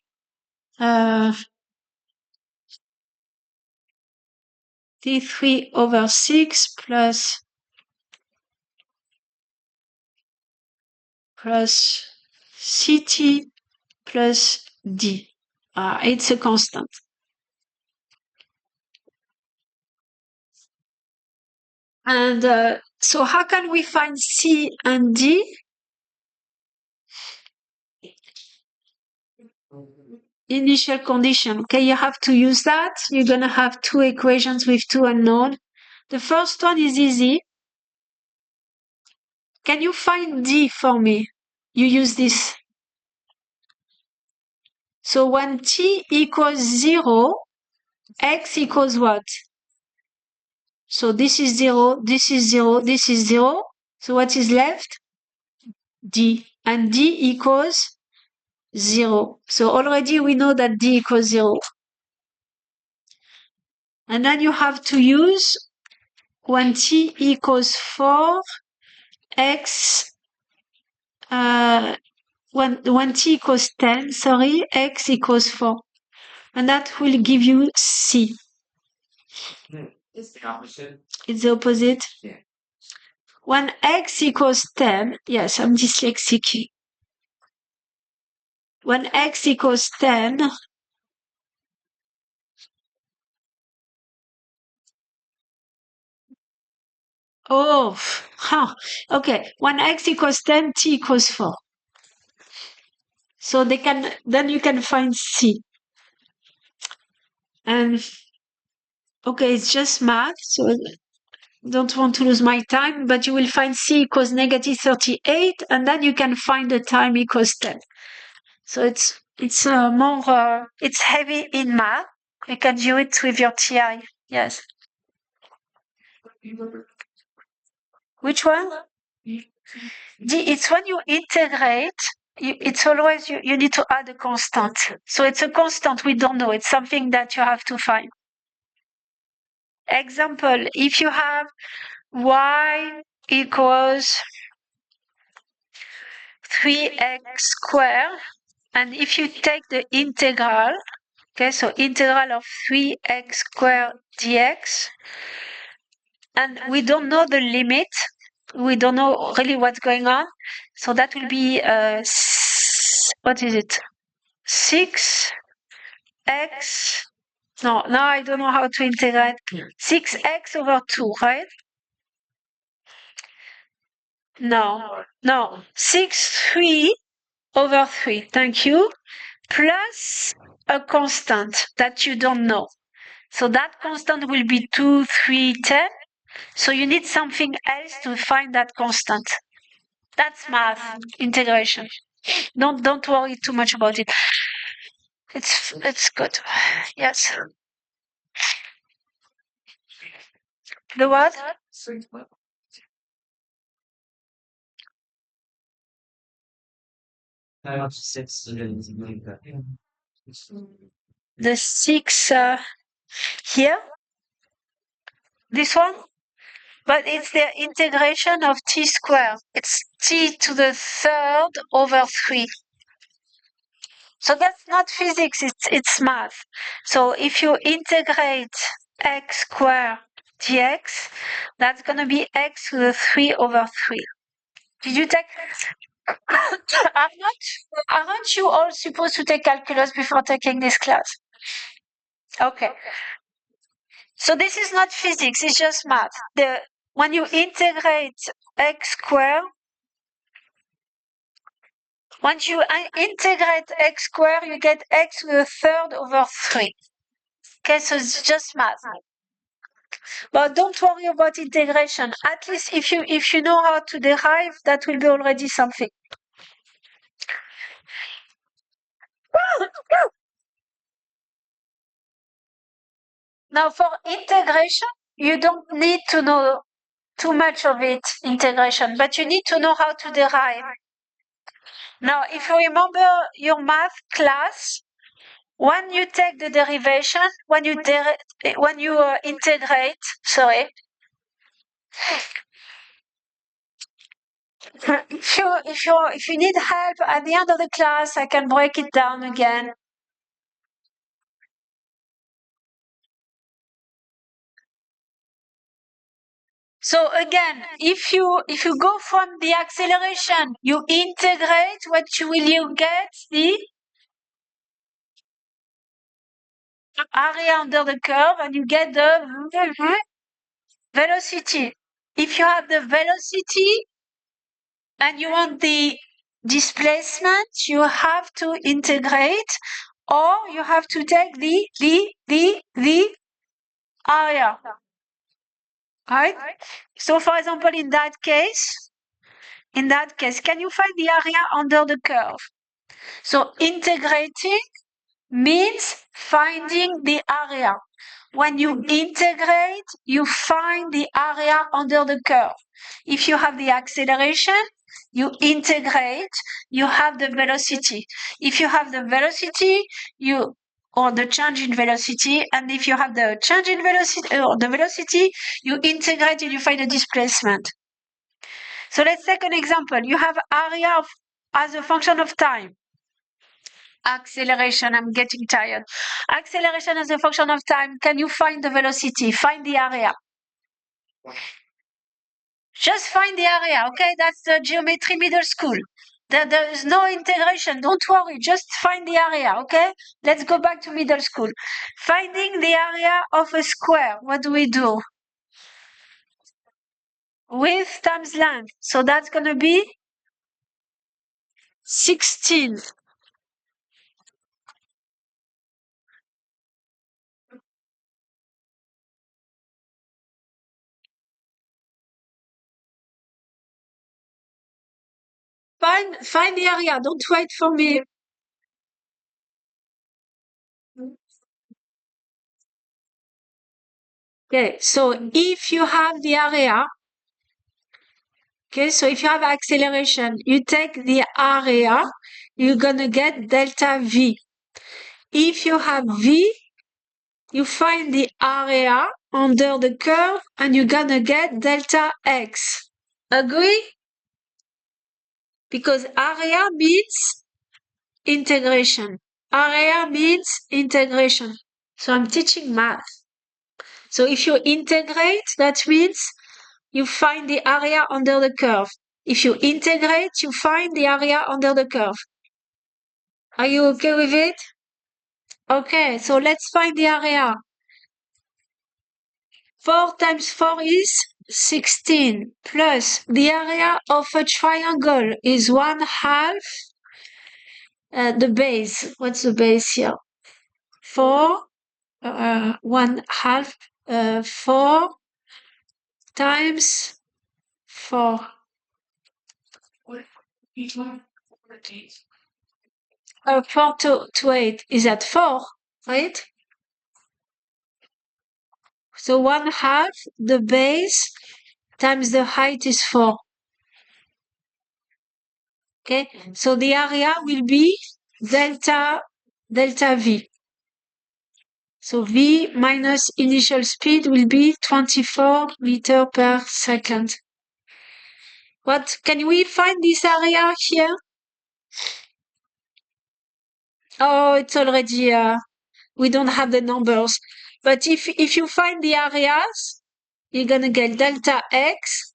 t3 over 6 plus ct plus d. It's a constant. And so how can we find c and d? Initial condition. Okay, you have to use that. You're going to have two equations with two unknown. The first one is easy. Can you find d for me? You use this. So when t equals 0, x equals what? So this is 0, this is 0, this is 0. So what is left? D. And d equals 0. So already we know that d equals 0. And then you have to use when t equals 4, x, when t equals 10, sorry, x equals 4. And that will give you c. It's the opposite. It's the opposite? Yeah. When x equals 10, yes, I'm dyslexic. When x equals 10, okay. When x equals 10, t equals 4. So then you can find c. And okay, it's just math, so don't want to lose my time, but you will find c equals negative 38, and then you can find the time equals 10. So it's more, it's heavy in math. You can do it with your TI. Yes. Which one? It's when you integrate, it's always, you need to add a constant. So it's a constant, we don't know. It's something that you have to find. Example, if you have y equals 3x squared, and if you take the integral, okay, so integral of 3x squared dx, and we don't know the limit, we don't know really what's going on, so that will be, what is it? 6x No, now I don't know how to integrate. 6x over 2, right? No. 3 over 3, thank you, plus a constant that you don't know. So that constant will be 2, 3, 10. So you need something else to find that constant. That's math integration. Don't worry too much about it. It's good. Yes. The what? The 6 here. This one. But it's the integration of t squared. It's t to the third over 3. So that's not physics, it's math. So if you integrate x squared dx, that's going to be x to the 3 over 3. Did you take... aren't you all supposed to take calculus before taking this class? Okay. So this is not physics, it's just math. When you integrate x squared, once you integrate x squared, you get x to the third over 3. Okay, so it's just math. But don't worry about integration. At least if you know how to derive, that will be already something. Now for integration, you don't need to know too much of it, integration, but you need to know how to derive. Now, if you remember your math class, when you take the derivation, when you integrate, sorry. If you need help at the end of the class, I can break it down again. So again, if you go from the acceleration, you integrate, what will you get? The area under the curve, and you get the velocity. If you have the velocity and you want the displacement, you have to integrate, or you have to take the area. Right? So for example, in that case, can you find the area under the curve? So integrating means finding the area. When you integrate, you find the area under the curve. If you have the acceleration, you integrate, you have the velocity. If you have the velocity, or the change in velocity, and if you have the change in velocity or the velocity, you integrate and you find the displacement. So let's take an example. You have area as a function of time. Acceleration, I'm getting tired. Acceleration as a function of time. Can you find the velocity? Find the area. Just find the area, okay? That's the geometry middle school. There is no integration. Don't worry. Just find the area, okay? Let's go back to middle school. Finding the area of a square. What do we do? Width times length. So that's going to be 16. Find the area. Don't wait for me. Okay, so if you have the area, okay, so if you have acceleration, you take the area, you're gonna get delta V. If you have V, you find the area under the curve and you're gonna get delta X. Agree? Because area means integration. Area means integration. So I'm teaching math. So if you integrate, that means you find the area under the curve. If you integrate, you find the area under the curve. Are you okay with it? Okay, so let's find the area. 4 times 4 is 16, plus the area of a triangle is 1/2 the base. What's the base here? 4, 1/2, 4 times 4. 4 to 8 is at 4, right? So 1/2 the base times the height is 4. Okay, so the area will be delta V. So V minus initial speed will be 24 meter per second. What can we find this area here? Oh, it's already we don't have the numbers. But if you find the areas, you're gonna get delta X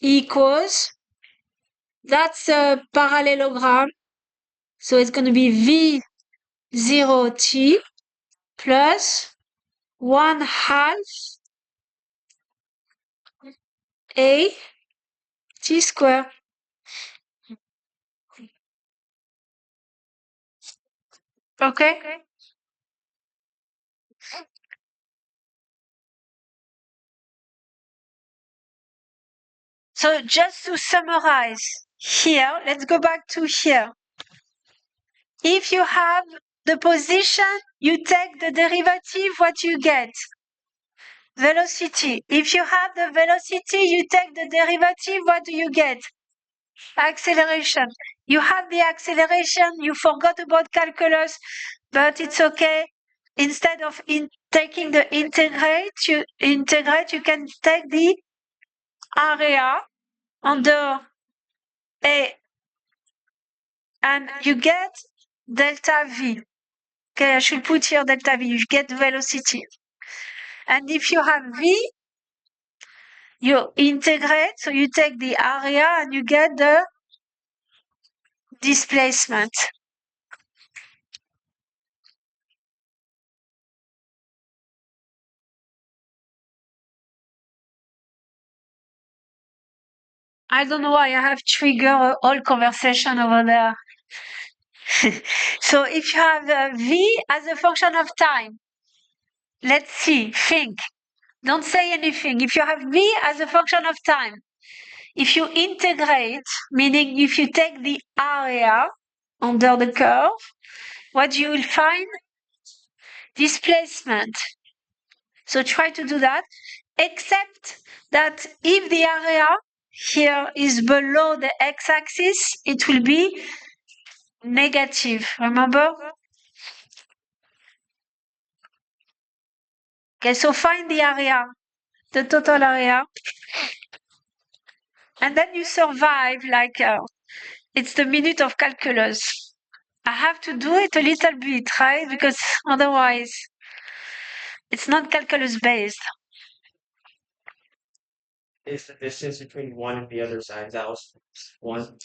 equals, that's a parallelogram. So it's gonna be V0t plus 1/2 a t square. Okay? So just to summarize here, let's go back to here. If you have the position, you take the derivative, what you get? Velocity. If you have the velocity, you take the derivative, what do you get? Acceleration. You have the acceleration, you forgot about calculus, but it's okay. Instead of taking the integrate, you can take the area under A, and you get delta V. Okay, I should put here delta V. You get velocity. And if you have V, you integrate, so you take the area and you get the displacement. I don't know why I have triggered all conversation over there. So if you have V as a function of time, let's see, think. Don't say anything. If you have V as a function of time, if you integrate, meaning if you take the area under the curve, what you will find? Displacement. So try to do that, except that if the area here is below the x-axis, it will be negative, remember? Okay, so find the area, the total area, and then you survive like it's the minute of calculus. I have to do it a little bit, right? Because otherwise it's not calculus based. Is the distance between one and the other side? That was one.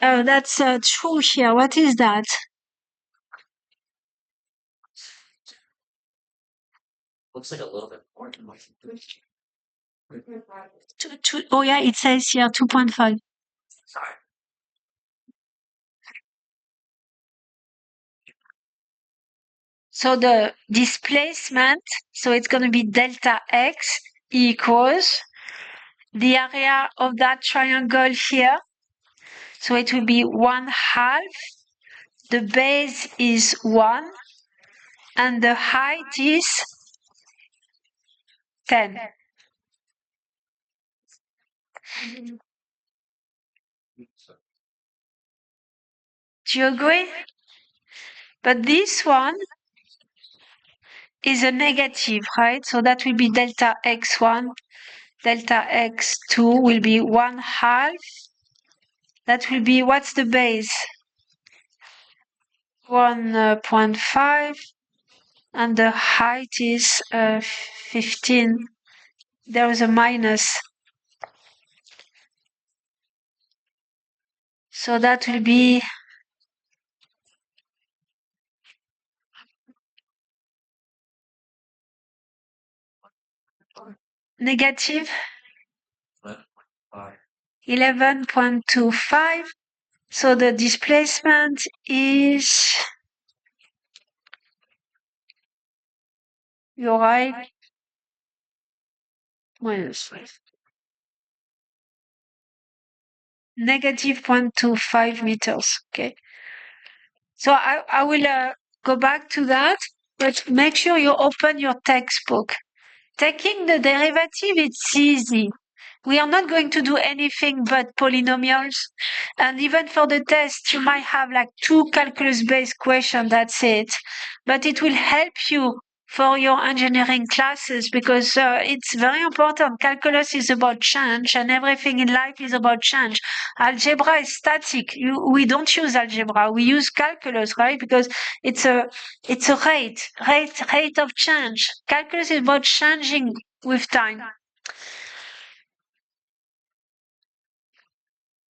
Oh, that's true here. What is that? Looks like a little bit more than one. Oh yeah, it says here 2.5. Sorry. So the displacement, so it's going to be delta x equals the area of that triangle here. So it will be 1/2. The base is 1 and the height is 10. Do you agree? But this one is a negative, right? So that will be delta x1. Delta x2 will be 1/2. That will be, what's the base? 1.5. And the height is 15. There is a minus. So that will be negative 11.5. 11.25. So the displacement is, you're right, negative 0.25 meters. Okay. So I will go back to that, but make sure you open your textbook. Taking the derivative, it's easy. We are not going to do anything but polynomials. And even for the test, you might have like 2 calculus-based questions, that's it. But it will help you for your engineering classes because it's very important. Calculus is about change and everything in life is about change. Algebra is static. We don't use algebra. We use calculus, right? Because it's a rate of change. Calculus is about changing with time.